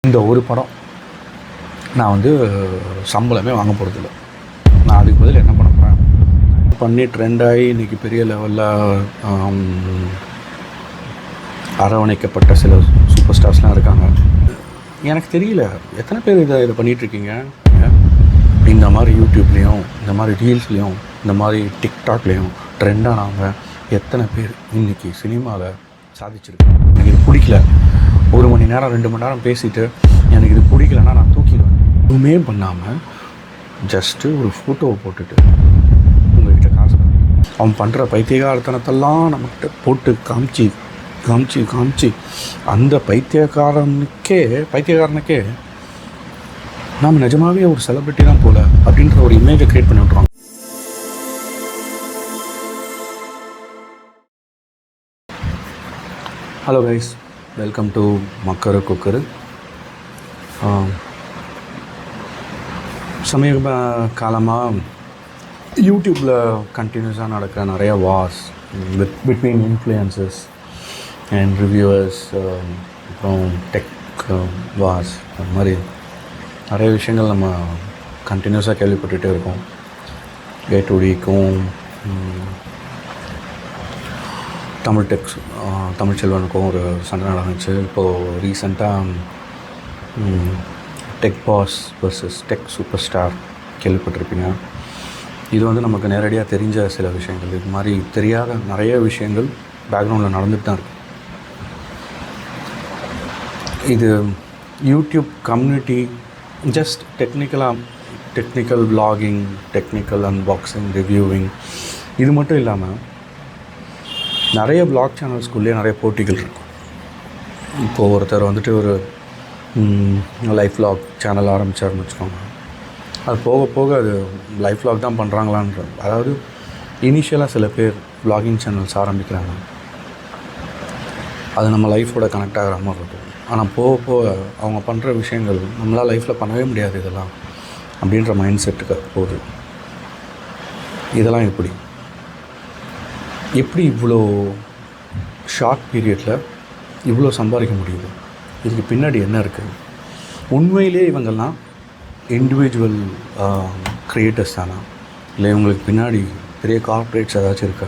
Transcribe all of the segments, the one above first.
இந்த ஒரு படம் நான் வந்து சம்பளமே வாங்க போகிறதில்ல. நான் அதுக்கு பதில் என்ன பண்ண போகிறேன், பண்ணி ட்ரெண்டாகி இன்றைக்கி பெரிய லெவலில் அரவணைக்கப்பட்ட சில சூப்பர் ஸ்டார்ஸ்லாம் இருக்காங்க. எனக்கு தெரியல எத்தனை பேர் இதை பண்ணிகிட்ருக்கீங்க. இந்த மாதிரி யூடியூப்லேயும் இந்த மாதிரி ரீல்ஸ்லேயும் இந்த மாதிரி டிக்டாக்லேயும் ட்ரெண்டானவங்க எத்தனை பேர் இன்றைக்கி சினிமாவில் சாதிச்சிருக்காங்க. எனக்கு இது பிடிக்கல, 1 மணி நேரம் 2 மணி நேரம் பேசிவிட்டு எனக்கு இது பிடிக்கலன்னா நான் தூக்கிடுவேன். எதுவுமே பண்ணாமல் ஜஸ்ட்டு ஒரு ஃபோட்டோவை போட்டுட்டு உங்கள்கிட்ட காசு அவன் பண்ணுற பைத்தியகாரத்தனத்தெல்லாம் நம்மகிட்ட போட்டு காமிச்சு அந்த பைத்தியக்காரனுக்கே நாம் நிஜமாகவே ஒரு செலிப்ரிட்டி தான் போல அப்படின்ற ஒரு இமேஜை க்ரியேட் பண்ணி விட்ருவாங்க. Hello guys, welcome to Makkaru Kukkaru. சமீப காலமாக யூடியூப்பில் கண்டினியூஸாக நடக்கிற நிறைய wars between influencers and reviewers, அப்புறம் டெக் வார்ஸ், அந்த மாதிரி நிறைய விஷயங்கள் நம்ம கண்டினியூஸாக கேள்விப்பட்டுகிட்டே இருக்கோம். ஏ2டிக்கும் தமிழ்ச்செல்வனுக்கும் ஒரு சண்டை நடந்துச்சு. இப்போது ரீசெண்டாக tech boss versus tech super star கேள்விப்பட்டிருப்பீங்க. இது வந்து நமக்கு நேரடியாக தெரிஞ்ச சில விஷயங்கள். இது மாதிரி தெரியாத நிறைய விஷயங்கள் பேக்ரவுண்டில் நடந்துட்டு தான் இருக்குது. இது YouTube community just technical vlogging, technical unboxing, reviewing, இது மட்டும் இல்லாமல் நிறைய vlog சேனல்ஸ்குள்ளேயே நிறைய போட்டிகள் இருக்கும். இப்போது ஒருத்தர் வந்துட்டு ஒரு லைஃப் vlog சேனல் ஆரம்பித்தார்னு வச்சுக்கோங்க. அது போக போக அது லைஃப் vlog தான் பண்ணுறாங்களான்ற, அதாவது இனிஷியலாக சில பேர் vlogging சேனல்ஸ் ஆரம்பிக்கிறாங்க, அது நம்ம லைஃபோட கனெக்ட் ஆகிற மாதிரி இருக்கும். ஆனால் போக போக அவங்க பண்ணுற விஷயங்கள் நம்மளால் லைஃப்பில் பண்ணவே முடியாது இதெல்லாம் அப்படின்ற மைண்ட் செட்டுக்கு போகுது. இதெல்லாம் எப்படி இவ்வளோ ஷார்ட் பீரியடில் இவ்வளோ சம்பாதிக்க முடியுது? இதுக்கு பின்னாடி என்ன இருக்குது? உண்மையிலே இவங்கெல்லாம் இண்டிவிஜுவல் க்ரியேட்டர்ஸ் தானா, இல்லை இவங்களுக்கு பின்னாடி பெரிய கார்ப்பரேட்ஸ் ஏதாச்சும் இருக்கா?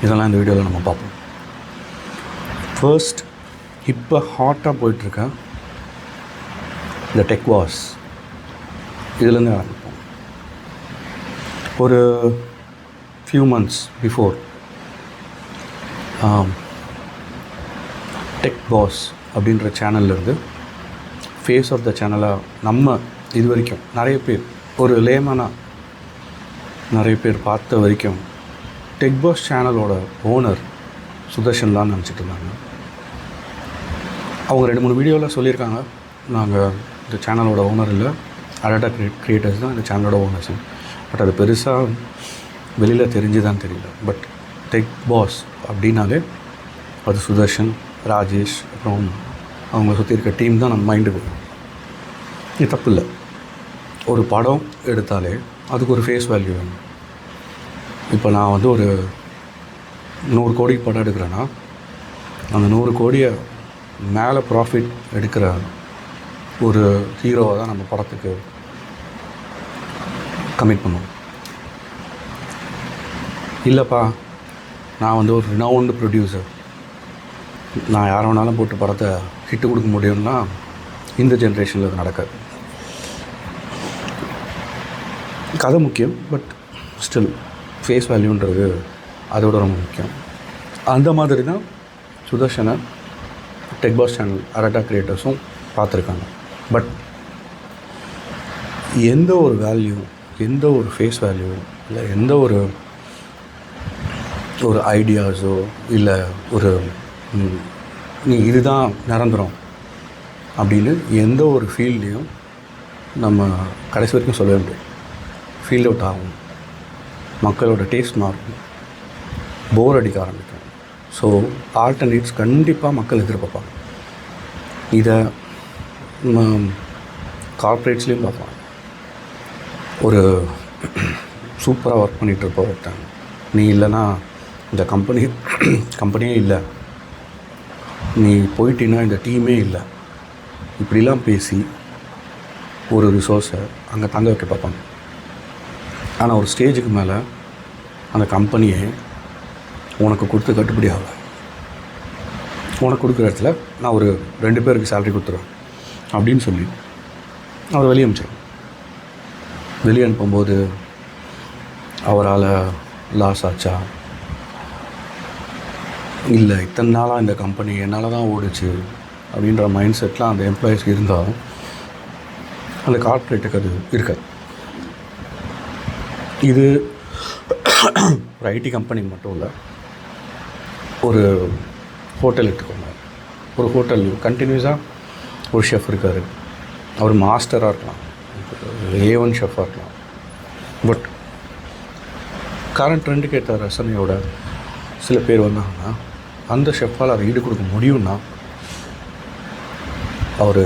இதெல்லாம் இந்த வீடியோவில் நம்ம பார்ப்போம். ஃபர்ஸ்ட், இப்போ ஹாட்டாக போயிட்டுருக்க இந்த டெக் வார்ஸ், இதுலேருந்து ஆரம்பிப்போம். ஒரு few months before tech pass அப்படின்ற சேனல்லேருந்து ஃபேஸ் ஆஃப் த சேனலாக நம்ம இது வரைக்கும் நிறைய பேர், ஒரு லேமனாக நிறைய பேர் பார்த்த வரைக்கும் டெக் பாஸ் சேனலோட ஓனர் சுதர்ஷன்லாம் நினச்சிட்டு இருந்தாங்க. அவங்க 2-3 வீடியோவில் சொல்லியிருக்காங்க, நாங்கள் இந்த சேனலோட ஓனர் இல்லை, அடாட்டா கிரியேட்டர்ஸ் தான் இந்த சேனலோட ஓனர்ஸ். பட் அது பெருசாக வெளியில் தெரிஞ்சுதான் தெரியல. பட் டெக் பாஸ் அப்படின்னாலே அது சுதர்ஷன், ராஜேஷ், அப்புறம் அவங்க சுற்றி இருக்க டீம் தான் நம்ம மைண்டுக்கு வரும். இது தப்பு இல்லை. ஒரு படம் எடுத்தாலே அதுக்கு ஒரு ஃபேஸ் வேல்யூ வேணும். இப்போ நான் வந்து ஒரு 100 கோடிக்கு படம் எடுக்கிறேன்னா அந்த 100 கோடியை மேலே ப்ராஃபிட் எடுக்கிற ஒரு ஹீரோவை தான் நம்ம படத்துக்கு கமிட் பண்ணுவோம். இல்லைப்பா, நான் வந்து ஒரு ரினவுண்டு ப்ரொடியூசர், நான் யாரை வேணாலும் போட்டு படத்தை ஹிட்டு கொடுக்க முடியும்னா இந்த ஜென்ரேஷனில் அது நடக்காது. கதை முக்கியம், பட் ஸ்டில் ஃபேஸ் வேல்யூன்றது அதோட ரொம்ப முக்கியம். அந்த மாதிரி தான் சுதர்ஷனை டெக் பாஸ் சேனல் அடாட்டா கிரியேட்டர்ஸும் பார்த்துருக்காங்க. பட் எந்த ஒரு வேல்யூ, எந்த ஒரு ஃபேஸ் வேல்யூ, இல்லை எந்த ஒரு ஐடியாஸோ, இல்லை ஒரு நீ இதுதான் நிரந்தரம் அப்படின்னு எந்த ஒரு ஃபீல்ட்லேயும் நம்ம கடைசி வரைக்கும் சொல்லவே முடியாது. ஃபீல்ட் அவுட் ஆகும், மக்களோட டேஸ்ட் மாறும், போர் அடிக்க ஆரம்பிக்கும். ஸோ ஆல்டர்னேட்ஸ் கண்டிப்பாக மக்கள் எதிர்பார்ப்பாங்க. இதை கார்ப்பரேட்ஸ்லேயும் பார்ப்பாங்க. ஒரு சூப்பராக ஒர்க் பண்ணிகிட்ருப்ப ஒருத்தன், நீ இல்லைன்னா இந்த கம்பெனியே இல்லை, நீ போயிட்டீங்கன்னா இந்த டீமே இல்லை இப்படிலாம் பேசி ஒரு ரிசோர்ஸை அங்கே தங்க வைக்க பார்ப்பாங்க. ஆனால் ஒரு ஸ்டேஜுக்கு மேலே அந்த கம்பெனியை உனக்கு கொடுத்து கட்டுப்படி ஆகலை, உனக்கு கொடுக்குற இடத்துல நான் ஒரு 2 பேருக்கு சேலரி கொடுத்துருவேன் அப்படின்னு சொல்லி அவர் வெளியே அனுப்பிச்சார். வெளியே அனுப்பும்போது அவரால் லாஸ் ஆச்சா, இல்லை இத்தனை நாளாக இந்த கம்பெனி என்னால் தான் ஓடிச்சு அப்படின்ற மைண்ட் செட்லாம் அந்த எம்ப்ளாயீஸ்க்கு இருந்தாலும் அந்த கார்ப்பரேட்டுக்கு அது இருக்காது. இது ஒரு ஐடி கம்பெனி மட்டும் இல்லை, ஒரு ஹோட்டல் எடுத்துக்கோங்க. ஒரு ஹோட்டல் கண்டினியூஸாக ஒரு ஷெஃப் இருக்கார், அவர் மாஸ்டராக இருக்கலாம், A1 ஷெஃபாக இருக்கலாம். பட் கரண்ட் ட்ரெண்டுக்கு ஏற்ற ரசனையோட சில பேர் வந்தாங்கன்னா அந்த ஷெஃப்பால் அதை ஈடு கொடுக்க முடியும்னா அவர்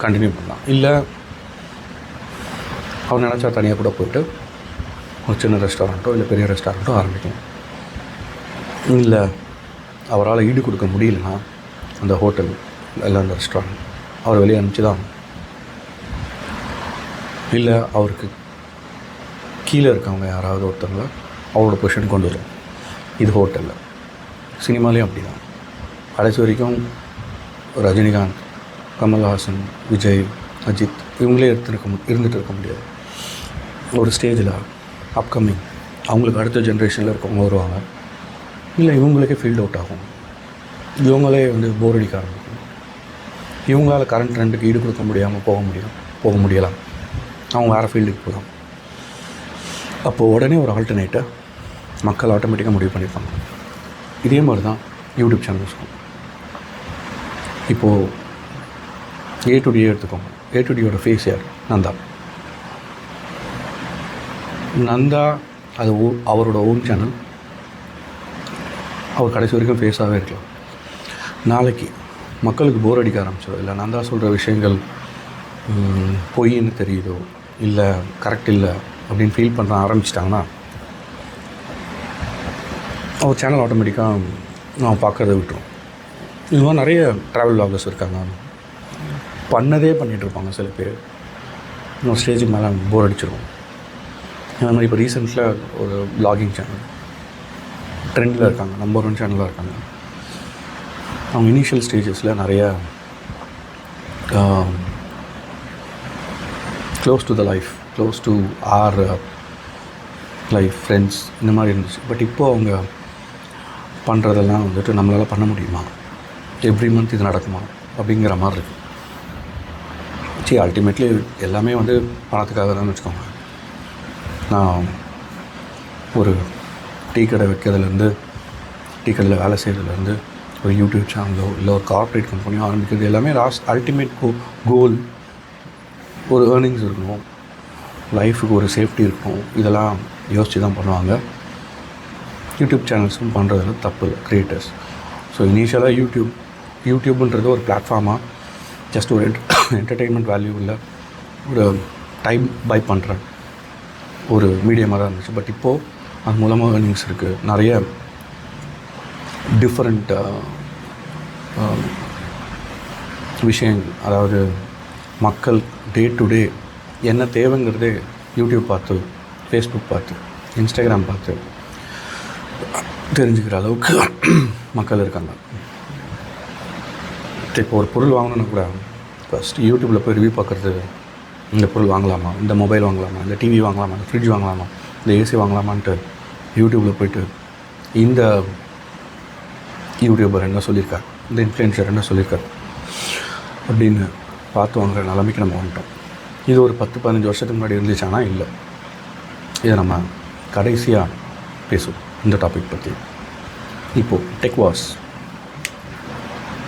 கண்டினியூ பண்ணலாம். இல்லை அவர் நினச்சா தனியாக கூட போய்ட்டு ஒரு சின்ன ரெஸ்டாரண்ட்டோ இல்லை பெரிய ரெஸ்டாரண்ட்டோ ஆரம்பிக்கலாம். இல்லை அவரால் ஈடு கொடுக்க முடியலன்னா அந்த ஹோட்டல் இல்லை அந்த ரெஸ்டாரண்ட் அவர் வெளியே அனுப்பிச்சி தான். இல்லை அவருக்கு கீழே இருக்கவங்க யாராவது ஒருத்தவங்க அவரோட பொசிஷன் கொண்டு வரும். இது ஹோட்டலில், சினிமாலேயும் அப்படி தான். கடைசி வரைக்கும் ரஜினிகாந்த், கமல்ஹாசன், விஜய், அஜித் இவங்களே இருந்துகிட்டு இருக்க முடியாது. ஒரு ஸ்டேஜில் அப்கமிங் அவங்களுக்கு அடுத்த ஜென்ரேஷனில் இருக்கவங்க வருவாங்க. இல்லை இவங்களுக்கே ஃபீல்ட் அவுட் ஆகும், இவங்களே போர் அடிக்க ஆரம்பிக்கும். இவங்களால் கரண்ட் ட்ரெண்டுக்கு ஈடு கொடுக்க முடியாமல் போக முடியலாம், அவங்க வேறு ஃபீல்டுக்கு போகலாம். அப்போது உடனே ஒரு ஆல்டர்னேட்டை மக்கள் ஆட்டோமேட்டிக்காக முடிவு பண்ணியிருப்பாங்க. இதே மாதிரி தான் யூடியூப் சேனல்ஸும். இப்போது A2D எடுத்துக்கோங்க. A2Dயோட ஃபேஸ் யார்? நந்தா அது அவரோட ஓன் சேனல், அவர் கடைசி வரைக்கும் ஃபேஸாகவே இருக்கலாம். நாளைக்கு மக்களுக்கு போர் அடிக்க ஆரம்பிச்சோ, இல்லை நந்தா சொல்கிற விஷயங்கள் பொய்ன்னு தெரியுதோ, இல்லை கரெக்ட் இல்லை அப்படின்னு ஃபீல் பண்ண ஆரம்பிச்சிட்டாங்கன்னா அவர் சேனல் ஆட்டோமேட்டிக்காக நான் பார்க்குறத விட்டுரும். இது மாதிரி நிறைய ட்ராவல் வ்ளாகர்ஸ் இருக்காங்க, பண்ணதே பண்ணிகிட்ருப்பாங்க. சில பேர் இன்னொரு ஸ்டேஜுக்கு மேலே போர் அடிச்சிருவோம். அந்த மாதிரி இப்போ ரீசெண்டில் ஒரு வ்ளாகிங் சேனல் ட்ரெண்டில் இருக்காங்க, நம்பர் 1 சேனலாக இருக்காங்க. அவங்க இனிஷியல் ஸ்டேஜஸில் நிறைய close to the life, close to R life, friends இந்த மாதிரி இருந்துச்சு. பட் இப்போது அவங்க பண்ணுறதெல்லாம் நம்மளால் பண்ண முடியுமா, எவ்ரி மந்த் இது நடக்குமா அப்படிங்கிற மாதிரி இருக்குது. சரி, அல்டிமேட்லி எல்லாமே பணத்துக்காக தான் வச்சுக்கோங்க. நான் ஒரு டீ கடை வைக்கிறதுலேருந்து, டீ கடையில் வேலை செய்கிறதுலேருந்து, ஒரு யூடியூப் சேனலோ இல்லை ஒரு கார்ப்பரேட் கம்பெனியோ ஆரம்பிக்கிறது எல்லாமே அல்டிமேட் கோல் ஒரு ஏர்னிங்ஸ் இருக்கணும், லைஃபுக்கு ஒரு சேஃப்டி இருக்கணும். இதெல்லாம் யோசித்து தான் பண்ணுவாங்க. யூடியூப் சேனல்ஸும் பண்ணுறதுல தப்பு இல்லை, க்ரியேட்டர்ஸ். ஸோ இனிஷியலாக யூடியூப்ன்றது ஒரு பிளாட்ஃபார்மாக ஜஸ்ட் ஒரு என்டர்டெயின்மெண்ட் வேல்யூ இல்லை, ஒரு டைம் பை பண்ணுற ஒரு மீடியமாக தான் இருந்துச்சு. பட் இப்போது அது மூலமாக ஏர்னிங்ஸ் இருக்குது. நிறைய டிஃப்ரெண்ட் விஷயங்கள், அதாவது மக்கள் டே டு டே என்ன தேவைங்கிறதே யூடியூப் பார்த்து, ஃபேஸ்புக் பார்த்து, இன்ஸ்டாகிராம் பார்த்து தெரிஞ்சுக்கிற அளவுக்கு மக்கள் இருக்காங்க. இப்போ ஒரு பொருள் வாங்கணுன்னா கூட ஃபஸ்ட்டு யூடியூப்பில் போய் ரிவ்யூ பார்க்குறது, இந்த பொருள் வாங்கலாமா, இந்த மொபைல் வாங்கலாமா, இந்த டிவி வாங்கலாமா, இந்த ஃப்ரிட்ஜ் வாங்கலாமா, இந்த ஏசி வாங்கலாமான்ட்டு யூடியூப்பில் போய்ட்டு இந்த யூடியூபர் என்ன சொல்லியிருக்காரு, இந்த இன்ஃப்ளூயன்சர் என்ன சொல்லியிருக்காரு அப்படின்னு பார்த்து வாங்குற நிலைமைக்கு நம்ம வந்துட்டோம். இது ஒரு 10-15 வருஷத்துக்கு முன்னாடி இருந்துச்சானா இல்லை. இதை நம்ம கடைசியாக பேசுவோம் இந்த டாபிக் பற்றி. இப்போது டெக் வாஸ்,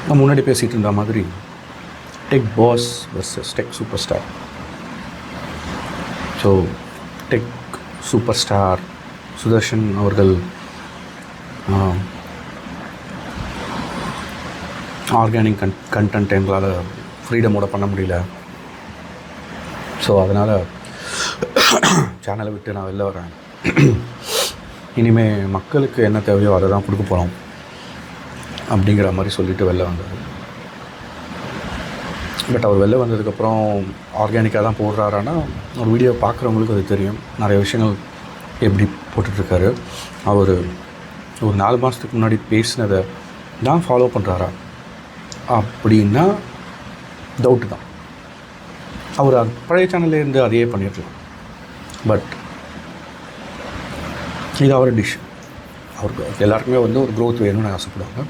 நம்ம முன்னாடி பேசிகிட்டு இருந்த மாதிரி tech boss versus tech superstar. So tech superstar Sudharshan அவர்கள் ஆர்கானிக் கண்டென்ட் எங்களால் ஃப்ரீடமோட பண்ண முடியல, ஸோ அதனால் சேனலை விட்டு நான் வெளில வரேன், இனிமேல் மக்களுக்கு என்ன தேவையோ அதை தான் கொடுக்க போகிறோம் அப்படிங்கிற மாதிரி சொல்லிவிட்டு வெளில வந்தார். பட் அவர் வெளில வந்ததுக்கப்புறம் ஆர்கானிக்காக தான் போடுறாரான்னா ஒரு வீடியோ பார்க்குறவங்களுக்கு அது தெரியும். நிறைய விஷயங்கள் எப்படி போட்டுட்ருக்காரு. அவர் ஒரு 4 மாதத்துக்கு முன்னாடி பேசினதை தான் ஃபாலோ பண்ணுறாரா அப்படின்னா டவுட்டு தான். அவர் பழைய சேனல்லேருந்து அதையே பண்ணியிருக்கலாம். பட் இது அவர் டிஷ். அவருக்கு எல்லாருக்குமே வந்து ஒரு க்ரோத் வேணும்னு ஆசைப்படுவாங்க.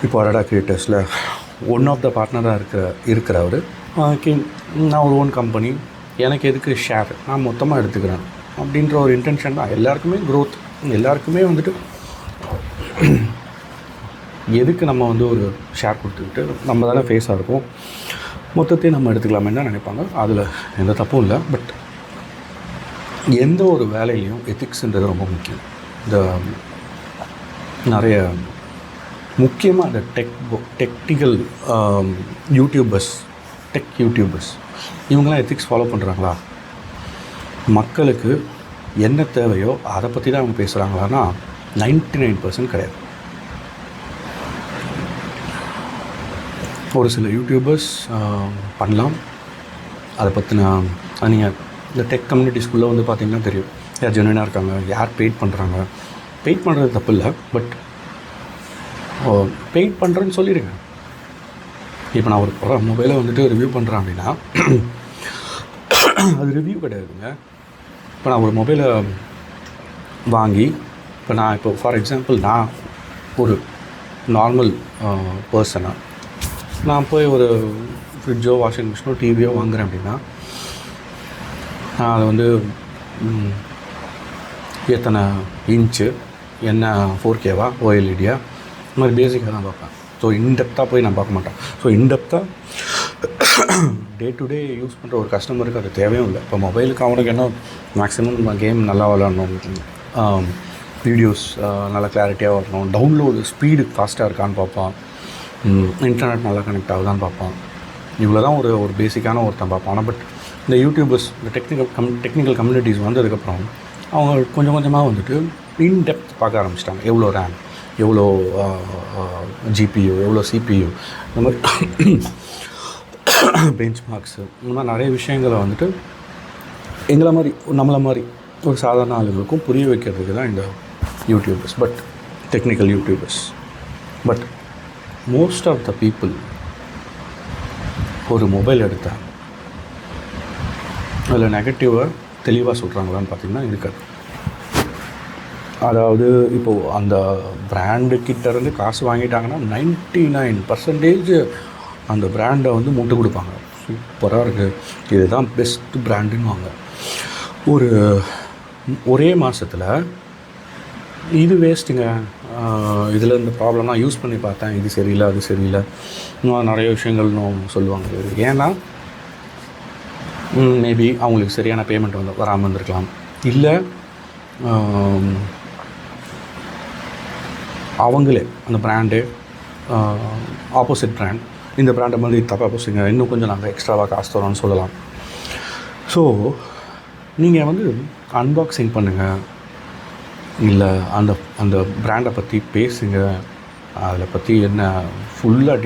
இப்போ அடடா கிரியேட்டர்ஸில் ஒன் ஆஃப் த பார்ட்னராக இருக்கிற அவர் நான் ஒரு ஓன் கம்பெனி, எனக்கு எதுக்கு ஷேர், நான் மொத்தமாக எடுத்துக்கிறேன் அப்படின்ற ஒரு இன்டென்ஷன் தான். எல்லாருக்குமே க்ரோத், எல்லாருக்குமே வந்துட்டு எதுக்கு நம்ம வந்து ஒரு ஷேர் கொடுத்துக்கிட்டு நம்ம தானே ஃபேஸாக இருக்கும், மொத்தத்தையும் நம்ம எடுத்துக்கலாமே தான் நினைப்பாங்க. அதில் எந்த தப்பும் இல்லை. பட் எந்த ஒரு வேலையிலையும் எத்திக்ஸ்ன்றது ரொம்ப முக்கியம். இந்த நிறைய முக்கியமாக இந்த டெக்னிக்கல் யூடியூபர்ஸ், டெக் யூடியூபர்ஸ் இவங்களாம் எத்திக்ஸ் ஃபாலோ பண்ணுறாங்களா? மக்களுக்கு என்ன தேவையோ அதை பற்றி தான் அவங்க பேசுகிறாங்களான்னா 99% கிடையாது. ஒரு சில யூடியூபர்ஸ் பண்ணலாம். அதை பற்றின நீங்கள் இந்த டெக் கம்யூனிட்டிஸ்குள்ளே வந்து பார்த்திங்கன்னா தெரியும் யார் ஜென்யூனாக இருக்காங்க, யார் பெய்ட் பண்ணுறாங்க. பெய்ட் பண்ணுறது தப்பு இல்லை, பட் பெய்ட் பண்ணுறேன்னு சொல்லிடுங்க. இப்போ நான் ஒரு மொபைலை வந்துட்டு ரிவ்யூ பண்ணுறேன் அப்படின்னா அது ரிவ்யூ கிடையாதுங்க. இப்போ நான் ஒரு மொபைலை வாங்கி இப்போ ஃபார் எக்ஸாம்பிள் நான் ஒரு நார்மல் பர்சனாக நான் போய் ஒரு ஃப்ரிட்ஜோ வாஷிங் மிஷினோ டிவியோ வாங்குகிறேன் அப்படின்னா நான் அதை வந்து எத்தனை இன்ச்சு, என்ன 4K-வா OLED-யா, இந்த மாதிரி பேசிக்காக தான் பார்ப்பேன். ஸோ இன்டெப்த்தாக போய் நான் பார்க்க மாட்டேன். ஸோ இன்டெப்த்தாக டே டு டே யூஸ் பண்ணுற ஒரு கஸ்டமருக்கு அது தேவையும் இல்லை. இப்போ மொபைலுக்கு அவனுக்கு என்ன மேக்ஸிமம் கேம் நல்லா விளாடணும், வீடியோஸ் நல்லா கிளாரிட்டியாக வரணும், டவுன்லோடு ஸ்பீடு ஃபாஸ்ட்டாக இருக்கான்னு பார்ப்பான், இன்டர்நெட் நல்லா கனெக்ட் ஆகுதான்னு பார்ப்பான். இவ்வளோ தான் ஒரு பேசிக்கான ஒருத்தன் பார்ப்பான். ஆனால் பட் இந்த யூடியூபர்ஸ், இந்த டெக்னிக்கல் கம்யூனிட்டிஸ் வந்ததுக்கப்புறம் அவங்க கொஞ்சம் கொஞ்சமாக வந்துட்டு இன்டெப்த் பார்க்க ஆரம்பிச்சிட்டாங்க. எவ்வளோ ரேம், எவ்வளோ ஜிபியு, எவ்வளோ சிபியு, இந்த மாதிரி பெஞ்ச் மார்க்ஸு, இந்த மாதிரி நிறைய விஷயங்களை வந்துட்டு நம்மளை மாதிரி ஒரு சாதாரண ஆளுங்களுக்கும் புரிய வைக்கிறதுக்கு தான் இந்த YouTubers, but technical YouTubers. But most of the people ஒரு மொபைல் எடுத்தால் அதில் நெகட்டிவாக தெளிவாக சொல்கிறாங்களான்னு பார்த்திங்கன்னா இருக்காது. அதாவது இப்போது அந்த பிராண்டுக்கிட்டேருந்து காசு வாங்கிட்டாங்கன்னா 99% அந்த பிராண்டை வந்து மூட்டு கொடுப்பாங்க. சூப்பராக இருக்குது, இதுதான் பெஸ்ட்டு பிராண்டுன்னுவாங்க. ஒரே மாதத்தில் இது வேஸ்ட்டுங்க, இதில் இந்த ப்ராப்ளம்லாம் யூஸ் பண்ணி பார்த்தேன், இது சரியில்லை, அது சரியில்லை, இன்னும் நிறைய விஷயங்கள் சொல்லுவாங்க. ஏன்னா மேபி அவங்களுக்கு சரியான பேமெண்ட் வராமல் இருந்திருக்கலாம், இல்லை அவங்களே அந்த பிராண்டு ஆப்போசிட் பிராண்ட் இந்த பிராண்டை மாதிரி தப்பாக போச்சுங்க, இன்னும் கொஞ்சம் நாங்கள் எக்ஸ்ட்ராவாக காசு தரோன்னு சொல்லலாம். ஸோ நீங்கள் வந்து அன்பாக்சிங் பண்ணுங்கள், இல்லை அந்த பிராண்டை பற்றி பேசுங்க, அதில் பற்றி என்ன ஃபுல்லாக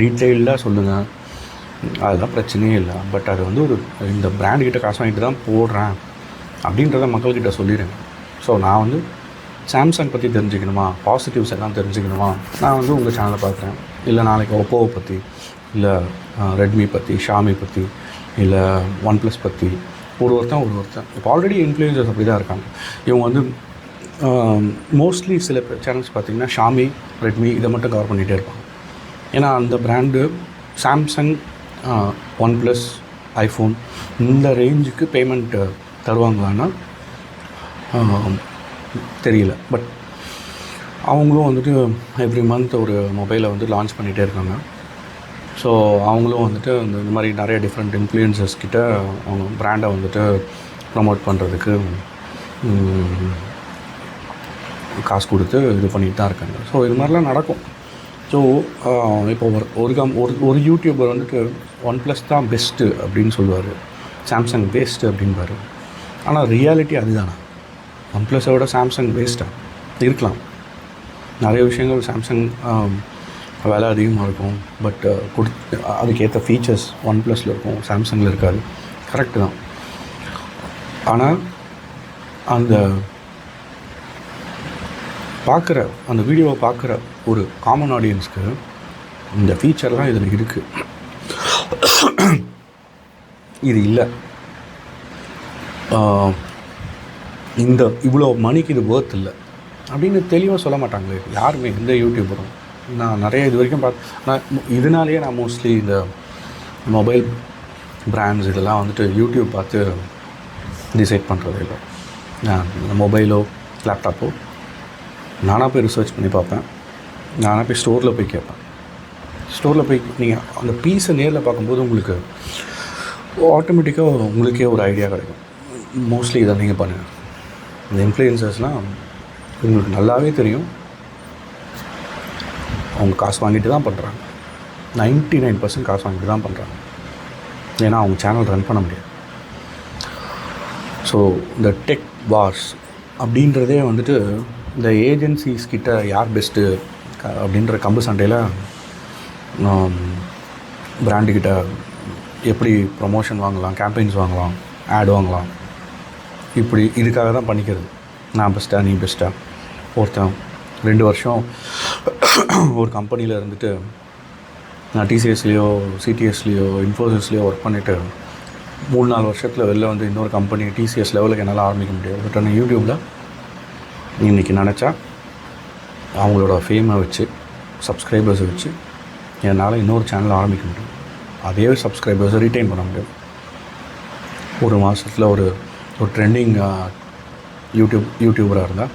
டீட்டெயில்டாக சொல்லுங்கள், அதெல்லாம் பிரச்சனையே இல்லை. பட் அது வந்து இந்த பிராண்டுக்கிட்ட காசு வாங்கிட்டு தான் போடுறேன் அப்படின்றத மக்கள்கிட்ட சொல்லிடுங்க. ஸோ நான் வந்து சாம்சங் பற்றி தெரிஞ்சுக்கணுமா, பாசிட்டிவ்ஸ் எல்லாம் தெரிஞ்சுக்கணுமா, நான் வந்து உங்கள் சேனலை பார்க்குறேன். இல்லை நாளைக்கு ஒப்போவை பற்றி, இல்லை ரெட்மி பற்றி, ஷாமி பற்றி, இல்லை OnePlus பற்றி ஒருத்தன் இப்போ ஆல்ரெடி இன்ஃப்ளூயன்சர்ஸ் அப்படி தான் இருக்காங்க. இவங்க வந்து மோஸ்ட்லி சில சேனல்ஸ் பார்த்திங்கன்னா ஷாமி, ரெட்மி இதை மட்டும் கவர் பண்ணிகிட்டே இருப்பாங்க. ஏன்னா அந்த பிராண்டு சாம்சங், OnePlus, ஐஃபோன் இந்த ரேஞ்சுக்கு பேமெண்ட் தருவாங்களான்னா தெரியல. பட் அவங்களும் வந்துட்டு எவ்ரி மந்த் ஒரு மொபைலை வந்து லான்ச் பண்ணிகிட்டே இருக்காங்க. ஸோ அவங்களும் வந்துட்டு இந்த மாதிரி நிறைய டிஃப்ரெண்ட் இன்ஃப்ளூயன்சர்ஸ் கிட்ட அவங்க பிராண்டை வந்துட்டு ப்ரமோட் பண்ணுறதுக்கு காசு கொடுத்து இது பண்ணிட்டு தான் இருக்காங்க. ஸோ இது மாதிரிலாம் நடக்கும். ஸோ இப்போ ஒரு யூடியூபர் வந்துட்டு OnePlus தான் பெஸ்ட்டு அப்படின்னு சொல்லுவார், சாம்சங் வேஸ்ட்டு அப்படின்பாரு. ஆனால் ரியாலிட்டி அதுதானா? OnePlus-ஓட சாம்சங் வேஸ்ட்டாக இருக்கலாம். நிறைய விஷயங்கள் சாம்சங் விலை அதிகமாக இருக்கும். பட் அதுக்கேற்ற ஃபீச்சர்ஸ் ஒன் ப்ளஸில் இருக்கும், சாம்சங்கில் இருக்காது. கரெக்டு தான். ஆனால் அந்த அந்த வீடியோவை பார்க்குற ஒரு காமன் ஆடியன்ஸ்க்கு இந்த ஃபீச்சர்லாம் இதில் இருக்குது, இது இல்லை, இந்த இவ்வளோ மணிக்கு இது ஒர்த் இல்லை அப்படின்னு தெளிவாக சொல்ல மாட்டாங்களே யாருமே, எந்த யூடியூபரும். நான் நிறைய இது வரைக்கும் நான் இதனாலேயே நான் மோஸ்ட்லி இந்த மொபைல் பிராண்ட்ஸ் இதெல்லாம் வந்துட்டு யூடியூப் பார்த்து டிசைட் பண்ணுறது இல்லை. நான் இந்த மொபைலோ லேப்டாப்போ நானாக போய் ரிசர்ச் பண்ணி பார்ப்பேன், நானாக போய் ஸ்டோரில் போய் கேட்பேன். ஸ்டோரில் போய் நீங்கள் அந்த பீஸை நேரில் பார்க்கும்போது உங்களுக்கு ஆட்டோமேட்டிக்காக உங்களுக்கே ஒரு ஐடியா கிடைக்கும். மோஸ்ட்லி இதை நீங்கள் பண்ணுங்கள். இந்த இன்ஃப்ளூயன்சர்ஸ்லாம் உங்களுக்கு நல்லாவே தெரியும், அவங்க காசு வாங்கிட்டு தான் பண்ணுறாங்க. 99% காசு வாங்கிட்டு தான் பண்ணுறாங்க. ஏன்னா அவங்க சேனல் ரன் பண்ண முடியாது. ஸோ இந்த டெக் வார்ஸ் அப்படின்றதே வந்துட்டு இந்த ஏஜென்சிஸ் கிட்ட யார் பெஸ்ட்டு அப்படின்ற கம்பு சண்டையில் பிராண்டுக்கிட்ட எப்படி ப்ரொமோஷன் வாங்கலாம், கேம்பெயின்ஸ் வாங்கலாம், ஆட் வாங்கலாம், இப்படி இதுக்காக தான் பண்ணிக்கிறது. நான் பெஸ்ட்டாக நீ பெஸ்ட்டாக. ஒருத்தன் 2 வருஷம் ஒரு கம்பெனியில் இருந்துட்டு நான் டிசிஎஸ்லேயோ சிடிஎஸ்லேயோ இன்ஃபோசிஸ்லேயோ ஒர்க் பண்ணிவிட்டு 3-4 வருஷத்தில் வெளில வந்து இன்னொரு கம்பெனி டிசிஎஸ் லெவலுக்கு என்னால் ஆரம்பிக்க முடியாது. பட் ஆனால் யூடியூப்பில் இன்றைக்கி நினச்சா அவங்களோட ஃபேமை வச்சு சப்ஸ்கிரைபர்ஸை வச்சு என்னால் இன்னொரு சேனல் ஆரம்பிக்க முடியும். அதே சப்ஸ்கிரைபர்ஸை ரீட்டைன் பண்ண முடியும். ஒரு மாதத்தில் ஒரு ட்ரெண்டிங் யூடியூபராக இருந்தால்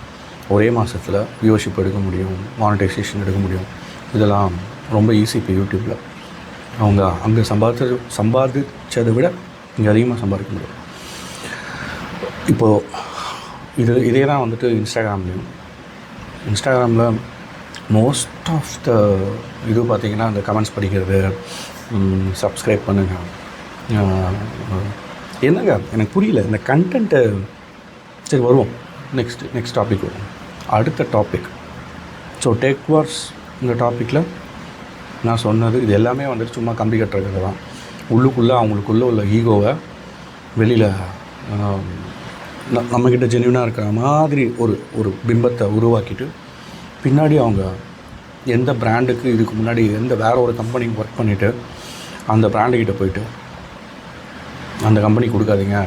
ஒரே மாதத்தில் வியூவர்ஷிப் எடுக்க முடியும், மானிட்டைசேஷன் எடுக்க முடியும். இதெல்லாம் ரொம்ப ஈஸி. இப்போ யூடியூப்பில் அவங்க அங்கே சம்பாதிச்சதை விட இங்கே அதிகமாக சம்பாதிக்க முடியும். இப்போது இதே தான் வந்துட்டு இன்ஸ்டாகிராமில் மோஸ்ட் ஆஃப் த இது பார்த்திங்கன்னா அந்த கமெண்ட்ஸ் படிக்கிறது, சப்ஸ்கிரைப் பண்ணுங்கள், என்னங்க எனக்கு புரியல இந்த கண்டென்ட்டு. சரி வருவோம், நெக்ஸ்ட் டாபிக் வரும். அடுத்த டாபிக் ஸோ டெக் வார்ஸ். இந்த டாப்பிக்கில் நான் சொன்னது இது எல்லாமே வந்துட்டு சும்மா கம்பி கட்டுறது தான். உள்ளுக்குள்ளே அவங்களுக்குள்ளே உள்ள ஈகோவை வெளியில் நம்மக்கிட்ட ஜென்யூனாக இருக்கிற மாதிரி ஒரு பிம்பத்தை உருவாக்கிட்டு பின்னாடி அவங்க எந்த பிராண்டுக்கு இதுக்கு முன்னாடி வேறு ஒரு கம்பெனிக்கு ஒர்க் பண்ணிவிட்டு அந்த பிராண்டுக்கிட்ட போயிட்டு அந்த கம்பெனி கொடுக்காதீங்க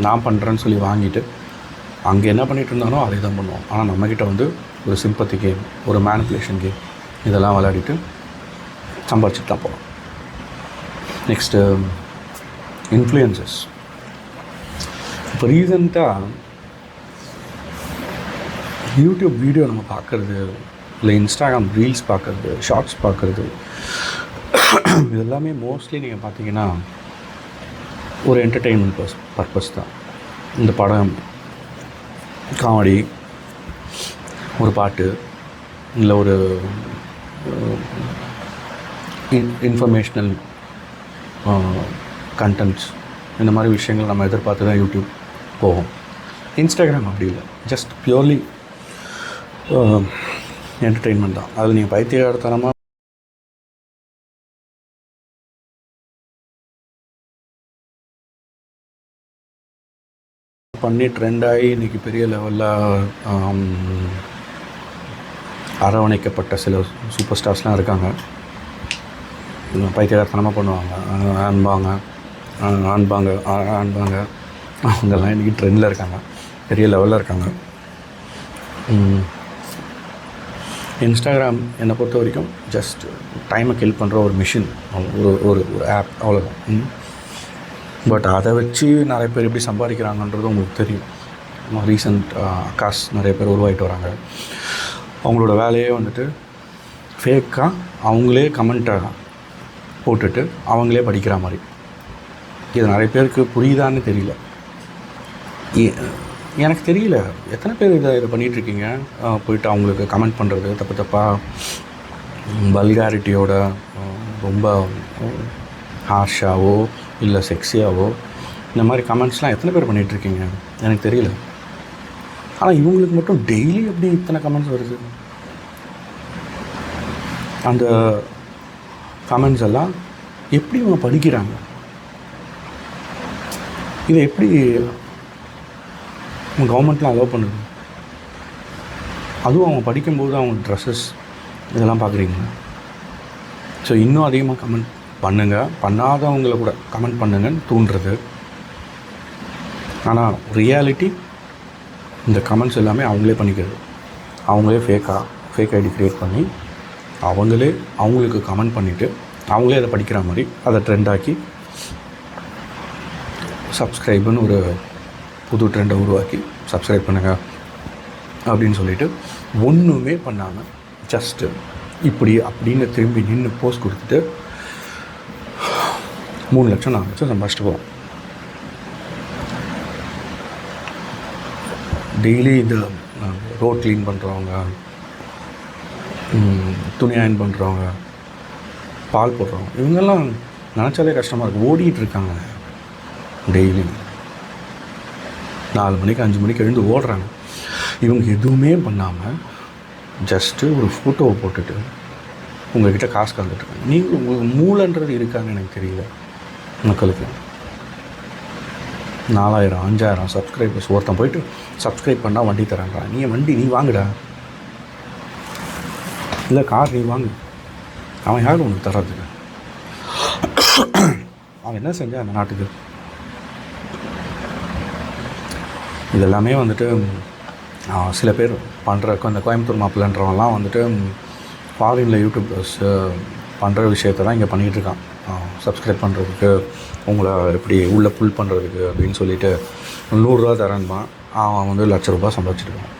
நான் பண்ணுறேன்னு சொல்லி வாங்கிட்டு அங்கே என்ன பண்ணிகிட்டு இருந்தானோ அதே தான் பண்ணுவோம். ஆனால் நம்மக்கிட்ட வந்து ஒரு சிம்பத்தி கேம், ஒரு மேனிப்புலேஷன் கேம் இதெல்லாம் விளையாடிட்டு சம்பாரிச்சிட்டு தான் போகிறோம். Next influences. இப்போ ரீசெண்டாக யூடியூப் வீடியோ நம்ம பார்க்குறது, இல்லை இன்ஸ்டாகிராம் ரீல்ஸ் பார்க்குறது, ஷார்ட்ஸ் பார்க்குறது, இது எல்லாமே மோஸ்ட்லி நீங்கள் பார்த்தீங்கன்னா ஒரு என்டர்டெயின்மெண்ட் பர்பஸ் தான். இந்த படம், காமெடி, ஒரு பாட்டு, இல்லை ஒரு இன்ஃபர்மேஷ்னல் கண்டென்ட்ஸ், இந்த மாதிரி விஷயங்கள் நம்ம எதிர்பார்த்து தான் யூடியூப் போகும். இன்ஸ்டாகிராம் அப்படி இல்லை, ஜஸ்ட் பியூர்லி என்டர்டெயின்மெண்ட் தான். அதில் நீங்கள் பைத்தியகாரத்தனமாக பண்ணி ட்ரெண்டாகி இன்றைக்கி பெரிய லெவலில் அரவணைக்கப்பட்ட சில சூப்பர் ஸ்டார்ஸ்லாம் இருக்காங்க. பைத்தியகாரத்தனமாக பண்ணுவாங்க, ஆண்பாங்க அவங்கெல்லாம் இன்றைக்கி ட்ரெண்டில் இருக்காங்க, பெரிய லெவலில் இருக்காங்க. இன்ஸ்டாகிராம் என்னை பொறுத்த வரைக்கும் ஜஸ்ட் டைமை கில் பண்ணுற ஒரு மிஷின், ஒரு ஆப், அவ்வளோதான். பட் அதை வச்சு நிறைய பேர் எப்படி சம்பாதிக்கிறாங்கன்றது உங்களுக்கு தெரியும். ரீசெண்ட் அக்காஸ் நிறைய பேர் உருவாகிட்டு வராங்க. அவங்களோட வேலையே வந்துட்டு ஃபேக்காக அவங்களே கமெண்ட்டை போட்டுட்டு அவங்களே படிக்கிற மாதிரி. இது நிறைய பேருக்கு புரியுதான்னு தெரியல. எனக்கு தெரியல எத்தனை பேர் இதை பண்ணிகிட்ருக்கீங்க. போயிட்டு அவங்களுக்கு கமெண்ட் பண்ணுறது தப்பாக வல்காரிட்டியோட, ரொம்ப ஹார்ஷாவோ இல்லை செக்ஸியாவோ இந்த மாதிரி கமெண்ட்ஸ்லாம் எத்தனை பேர் பண்ணிகிட்ருக்கீங்க எனக்கு தெரியல. ஆனால் இவங்களுக்கு மட்டும் டெய்லி எப்படி இத்தனை கமெண்ட்ஸ் வருது? அந்த கமெண்ட்ஸ் எல்லாம் எப்படி அவங்க படிக்கிறாங்க? இதை எப்படி கவர்மெண்ட்லாம் அலோவ் பண்ணுது? அதுவும் அவங்க படிக்கும்போது அவங்க ட்ரெஸ்ஸஸ் இதெல்லாம் பார்க்குறீங்களா? ஸோ இன்னும் அதிகமாக கமெண்ட் பண்ணுங்கள், பண்ணாதவங்கள கூட கமெண்ட் பண்ணுங்கன்னு தூண்டுறது. ஆனால் ரியாலிட்டி இந்த கமெண்ட்ஸ் எல்லாமே அவங்களே பண்ணிக்கிறது. அவங்களே ஃபேக் ஐடி க்ரியேட் பண்ணி அவங்களே அவங்களுக்கு கமெண்ட் பண்ணிவிட்டு அவங்களே அதை படிக்கிற மாதிரி அதை ட்ரெண்டாக்கி சப்ஸ்கிரைபுன்னு ஒரு புது ட்ரெண்டை உருவாக்கி சப்ஸ்கிரைப் பண்ணுங்கள் அப்படின்னு சொல்லிவிட்டு ஒன்றுமே பண்ணாமல் ஜஸ்ட்டு இப்படி அப்படின்னு திரும்பி நின்று போஸ்ட் கொடுத்துட்டு 3 லட்சம் 4 லட்சம் சம்பாதிச்சிட்டு போவோம். டெய்லி இந்த ரோட் க்ளீன் பண்ணுறவங்க, துணி அயன் பண்ணுறவங்க, பால் போடுறவங்க, இவங்கெல்லாம் நினச்சாலே கஷ்டமாக இருக்குது. ஓடிட்டுருக்காங்க டெய்லி 4 மணிக்கு 5 மணிக்கு எழுந்து ஓடுறாங்க. இவங்க எதுவுமே பண்ணாமல் ஜஸ்ட்டு ஒரு ஃபோட்டோவை போட்டுட்டு உங்கள்கிட்ட காசு கலந்துட்டுருக்காங்க. நீங்கள் உங்களுக்கு மூளைன்றது இருக்கான்னு எனக்கு தெரியல. மக்களுக்கு 4000 5000 சப்ஸ்கிரைபர்ஸ் ஒருத்தன் போய்ட்டு சப்ஸ்கிரைப் பண்ணால் வண்டி தராங்களா? நீ வாங்குடா, இல்லை கார் நீ வாங்கு. அவன் யாரும் உனக்கு தர்றதுக்கு? அவன் என்ன செஞ்சான் அந்த நாட்டுக்கு? இதெல்லாமே வந்துட்டு சில பேர் பண்ணுறக்கு அந்த கோயம்புத்தூர் மாப்பிள்ளன்றவங்கலாம் வந்துட்டு ஃபாரினில் யூடியூபர்ஸ் பண்ணுற விஷயத்த தான் இங்கே பண்ணிகிட்ருக்கான். சப்ஸ்கிரைப் பண்ணுறதுக்கு, உங்களை எப்படி உள்ளே புல் பண்ணுறதுக்கு அப்படின்னு சொல்லிட்டு 100 ரூபா தரேன்பான். அவன் வந்து ₹1,00,000 சம்பாதிச்சிருக்கான்.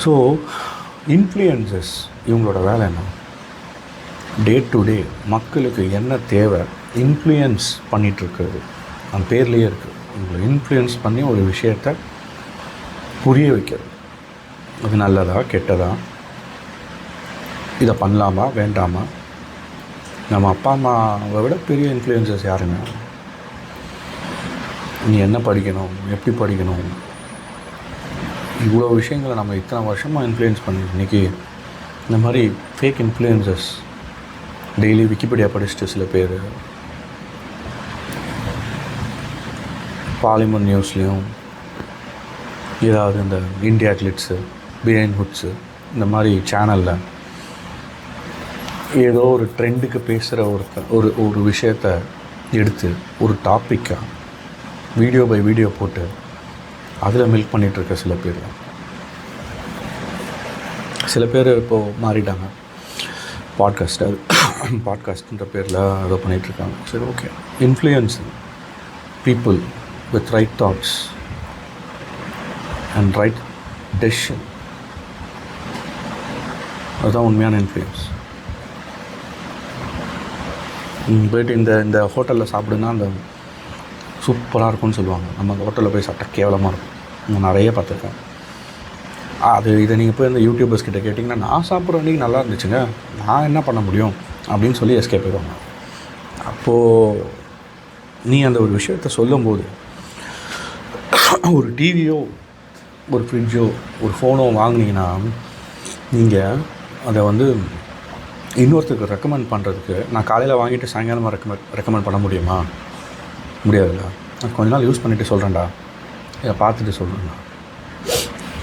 ஸோ இன்ஃப்ளூயன்சஸ் இவங்களோட வேலை என்ன? டே டு டே மக்களுக்கு என்ன தேவை இன்ஃப்ளூயன்ஸ் பண்ணிகிட்ருக்கிறது. அந்த பேர்லேயே இருக்குது. உங்களை இன்ஃப்ளூயன்ஸ் பண்ணி ஒரு விஷயத்தை புரிய வைக்கிறது. அது நல்லதா கெட்டதா, இதை பண்ணலாமா வேண்டாமா? நம்ம அப்பா அம்மாவை விட பெரிய இன்ஃப்ளூயன்சஸ் யாருங்க? நீ என்ன படிக்கணும், எப்படி படிக்கணும், இவ்வளோ விஷயங்களை நம்ம இத்தனை வருஷமாக இன்ஃப்ளூயன்ஸ் பண்ணி இன்றைக்கி இந்த மாதிரி ஃபேக் இன்ஃப்ளூயன்சஸ் டெய்லி விக்கிபீடியா படிச்சுட்டு சில பேர் பாலிமர் நியூஸ்லேயும் ஏதாவது இந்த இந்தியா கிளிட்ஸு, பிஹைண்ட் ஹுட்ஸு இந்த மாதிரி சேனலில் ஏதோ ஒரு ட்ரெண்டுக்கு பேசுகிற ஒரு விஷயத்தை எடுத்து ஒரு டாப்பிக்காக வீடியோ பை வீடியோ போட்டு அதில் மில்க் பண்ணிகிட்ருக்க சில பேர் இப்போது மாறிட்டாங்க. பாட்காஸ்ட்ன்ற பேரில் அதை பண்ணிகிட்ருக்காங்க. சரி, okay. Influence people with right thoughts and right decision, அதுதான் உண்மையான இன்ஃப்ளூயன்ஸ். போய்ட்டு இந்த ஹோட்டலில் சாப்பிடுன்னா அந்த சூப்பராக இருக்கும்னு சொல்லுவாங்க. நம்ம அந்த ஹோட்டலில் போய் சாப்பிட்டா கேவலமாக இருக்கும். நான் நிறைய பார்த்துருக்கேன். இதை நீங்கள் போய் இந்த யூடியூபர்ஸ் கிட்ட கேட்டிங்கன்னா, நான் சாப்பிட்ற அன்றைக்கி நல்லா இருந்துச்சுங்க, நான் என்ன பண்ண முடியும் அப்படின்னு சொல்லி எஸ்கேப் ஆயிடுவாங்க. அப்போது நீ அந்த ஒரு விஷயத்த சொல்லும்போது ஒரு டிவியோ ஒரு ஃப்ரிட்ஜோ ஒரு ஃபோனோ வாங்கினீங்கன்னா நீங்கள் அதை வந்து இன்னொருத்தருக்கு ரெக்கமெண்ட் பண்ணுறதுக்கு, நான் காலையில் வாங்கிட்டு சாயங்காலமாக ரெக்கமெண்ட் பண்ண முடியுமா? முடியாதுல்ல. நான் கொஞ்ச நாள் யூஸ் பண்ணிவிட்டு சொல்கிறேன்டா, இதை பார்த்துட்டு சொல்கிறேன்டா.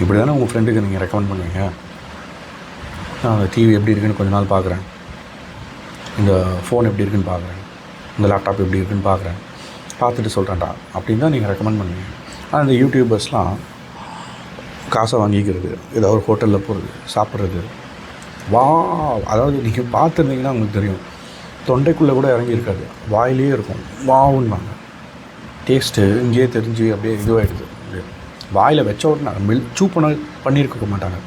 இப்படி தானே உங்கள் ஃப்ரெண்டுக்கு நீங்கள் ரெக்கமெண்ட் பண்ணுவீங்க. நான் அந்த டிவி எப்படி இருக்குன்னு கொஞ்ச நாள் பார்க்குறேன், இந்த ஃபோன் எப்படி இருக்குன்னு பார்க்குறேன், இந்த லேப்டாப் எப்படி இருக்குன்னு பார்த்துட்டு சொல்கிறேன்டா அப்படின்னு தான் நீங்கள் ரெக்கமெண்ட் பண்ணுவீங்க. ஆனால் இந்த யூடியூபர்ஸ்லாம் காசை வாங்கிக்கிறது, ஏதாவது ஒரு ஹோட்டலில் போகிறது, சாப்பிட்றது, அதாவது நீங்கள் பார்த்துருந்தீங்கன்னா உங்களுக்கு தெரியும், தொண்டைக்குள்ளே கூட இறங்கியிருக்காது, வாயிலே இருக்கும். வாவுன்னுவாங்க. டேஸ்ட்டு இங்கேயே தெரிஞ்சு அப்படியே இதுவாகிடுது. வாயில் வச்ச உடனே சூ பண்ணியிருக்க மாட்டாங்க,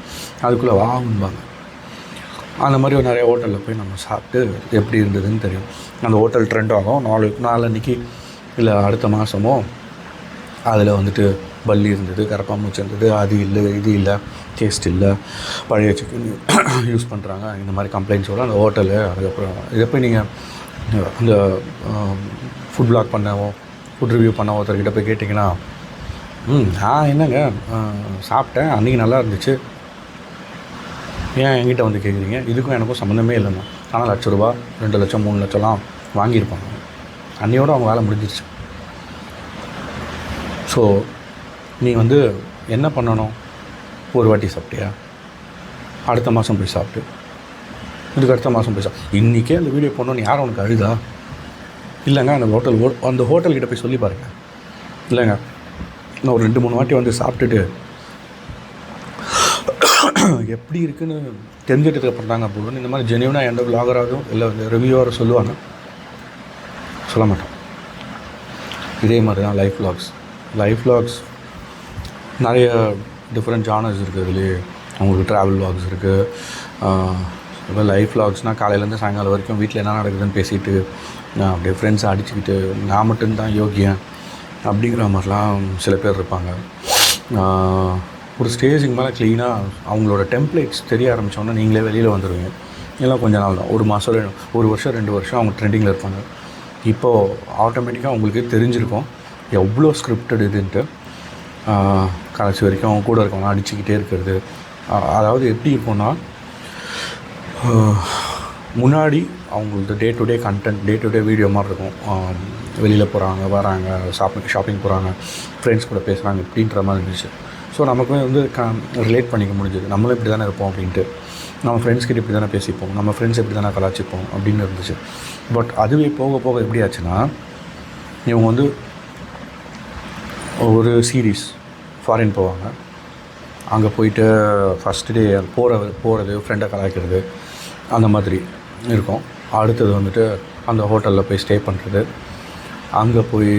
அதுக்குள்ளே வாவுன்னுவாங்க. அந்த மாதிரி நிறைய ஹோட்டலில் போய் நம்ம சாப்பிட்டு எப்படி இருந்ததுன்னு தெரியும். அந்த ஹோட்டல் ட்ரெண்ட் ஆகும். நாளன்னைக்கு இல்லை அடுத்த மாதமோ அதில் வந்துட்டு பல்லி இருந்தது, கரப்பாம்பூச்சி இருந்தது, அது இல்லை இது இல்லை, டேஸ்ட் இல்லை, பழைய சிக்கன் யூஸ் பண்ணுறாங்க, இந்த மாதிரி கம்ப்ளைண்ட்ஸோடு அந்த ஹோட்டலு. அதுக்கப்புறம் இதை போய் நீங்கள் அந்த ஃபுட் பிளாக் பண்ணவோ ஃபுட் ரிவ்யூ பண்ண ஒருத்தர்கிட்ட போய் கேட்டிங்கன்னா, நான் என்னங்க சாப்பிட்டேன், அன்றைக்கி நல்லா இருந்துச்சு, ஏன் என்கிட்ட வந்து கேட்குறீங்க? இதுக்கும் எனக்கும் சம்மந்தமே இல்லைண்ணா. ஆனால் ₹1,00,000 2,00,000 3,00,000லாம் வாங்கியிருப்பாங்க. அன்னையோடு அவங்க வேலை முடிஞ்சிருச்சு. ஸோ நீ வந்து என்ன பண்ணணும்? ஒரு வாட்டி சாப்பிட்டியா, அடுத்த மாதம் போய் சாப்பிட்டு, இதுக்கு அடுத்த மாதம் போய் இன்றைக்கே அந்த வீடியோ போடணுன்னு யாரும் உனக்கு அழுதா? இல்லைங்க அந்த ஹோட்டல்கிட்ட போய் சொல்லி பாருங்கள். இல்லைங்க நான் ஒரு 2-3 வாட்டி வந்து சாப்பிட்டுட்டு எப்படி இருக்குன்னு தெரிஞ்சுட்டு அப்புறம் போகணும். இந்த மாதிரி ஜென்யூனாக எந்த விளாகராகவும் இல்லை இந்த ரிவ்யூவரை சொல்லுவாங்க, சொல்ல மாட்டோம். இதே மாதிரி தான் லைஃப் விளாக்ஸ் நிறைய டிஃப்ரெண்ட் ஜானர்ஸ் இருக்குது. இதுலேயே அவங்களுக்கு ட்ராவல் விளாக்ஸ் இருக்குது. இப்போ லைஃப் விளாக்ஸ்னால் காலையிலேருந்து சாயங்காலம் வரைக்கும் வீட்டில் என்ன நடக்குதுன்னு பேசிட்டு அப்படியே ஃப்ரெண்ட்ஸை அடிச்சுக்கிட்டு நான் மட்டும்தான் யோகியன் அப்படிங்கிற மாதிரிலாம் சில பேர் இருப்பாங்க. ஒரு ஸ்டேஜுக்கு மேலே க்ளீனாக அவங்களோட டெம்ப்ளேட்ஸ் தெரிய ஆரம்பித்தோன்னா நீங்களே வெளியில் வந்துடுவீங்க. எல்லாம் கொஞ்ச நாள் தான், ஒரு மாதம் 1 வருஷம் 2 வருஷம் அவங்க ட்ரெண்டிங்கில் இருப்பாங்க. இப்போது ஆட்டோமேட்டிக்காக அவங்களுக்கே தெரிஞ்சிருக்கும் எவ்வளோ ஸ்கிரிப்டட் இதுன்ட்டு. கடைசி வரைக்கும் அவங்க கூட இருக்கவங்க அடிச்சுக்கிட்டே இருக்கிறது. அதாவது எப்படி இருக்கும்னா, முன்னாடி அவங்களுக்கு டே to day content, day to day video மாதிரி இருக்கும். வெளியில் போகிறாங்க, வராங்க, ஷாப்பிங் போகிறாங்க, ஃப்ரெண்ட்ஸ் கூட பேசுகிறாங்க இப்படின்ற மாதிரி இருந்துச்சு. ஸோ நமக்கு வந்து ரிலேட் பண்ணிக்க முடிஞ்சது. நம்மளும் இப்படி தானே இருப்போம் அப்படின்ட்டு, நம்ம ஃப்ரெண்ட்ஸ்கிட்ட இப்படி தானே பேசிப்போம், நம்ம ஃப்ரெண்ட்ஸ் இப்படி தானே கலாச்சிப்போம் அப்படின்னு இருந்துச்சு. பட் அதுவே போக போக எப்படி ஆச்சுன்னா, இவங்க வந்து ஒரு சீரீஸ் ஃபாரின் போவாங்க. அங்கே போயிட்டு ஃபஸ்ட்டு டே போகிறது ஃப்ரெண்டை கலாய்க்கிறது அந்த மாதிரி இருக்கும். அடுத்தது வந்துட்டு அந்த ஹோட்டலில் போய் ஸ்டே பண்ணுறது, அங்கே போய்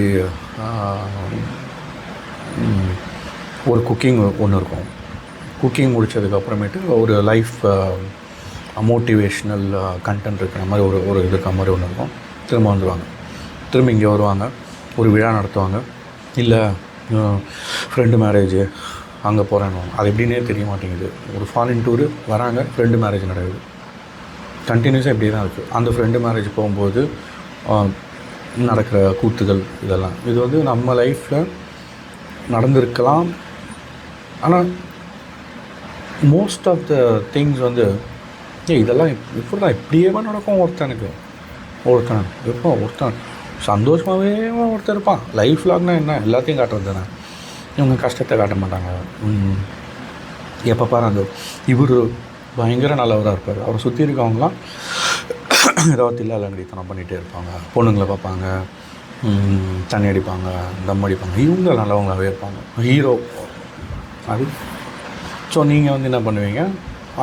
ஒரு குக்கிங் ஒன்று இருக்கும். குக்கிங் முடித்ததுக்கப்புறமேட்டு ஒரு லைஃப் மோட்டிவேஷ்னல் கண்டென்ட் இருக்கிற மாதிரி ஒரு இருக்கிற மாதிரி ஒன்று இருக்கும். திரும்ப வந்துடுவாங்க, திரும்ப இங்கே வருவாங்க, ஒரு விழா நடத்துவாங்க. இல்லை ஃப்ரெண்டு மேரேஜு அங்கே போகிறேன்னு, அது எப்படின்னே தெரிய மாட்டேங்குது. ஒரு ஃபாரின் டூரு வராங்க, ஃப்ரெண்டு மேரேஜ் நடக்குது. கண்டினியூஸாக இப்படியே தான் இருக்குது. அந்த ஃப்ரெண்டு மேரேஜ் போகும்போது நடக்கிற கூத்துகள் இதெல்லாம், இது வந்து நம்ம லைஃப்பில் நடந்திருக்கலாம். ஆனால் மோஸ்ட் ஆஃப் த திங்ஸ் வந்து இதெல்லாம் இப்படி தான் இப்படியே நடக்கும். ஒருத்தன் சந்தோஷமாகவே ஒருத்தர் இருப்பான். லைஃப் லாக்னால் என்ன, எல்லாத்தையும் காட்டுறது தானே. இவங்க கஷ்டத்தை காட்ட மாட்டாங்க. எப்போ பாரு அந்த இவர் பயங்கர நல்லவராக இருப்பார், அவரை சுற்றி இருக்கவங்களாம் ஏதாவது தில்லாலங்கடித்தனம் பண்ணிகிட்டே இருப்பாங்க. பொண்ணுங்களை பார்ப்பாங்க, தண்ணி அடிப்பாங்க, தம் அடிப்பாங்க. இவங்க நல்லவங்களாகவே இருப்பாங்க, ஹீரோ அது. ஸோ நீங்கள் வந்து என்ன பண்ணுவீங்க,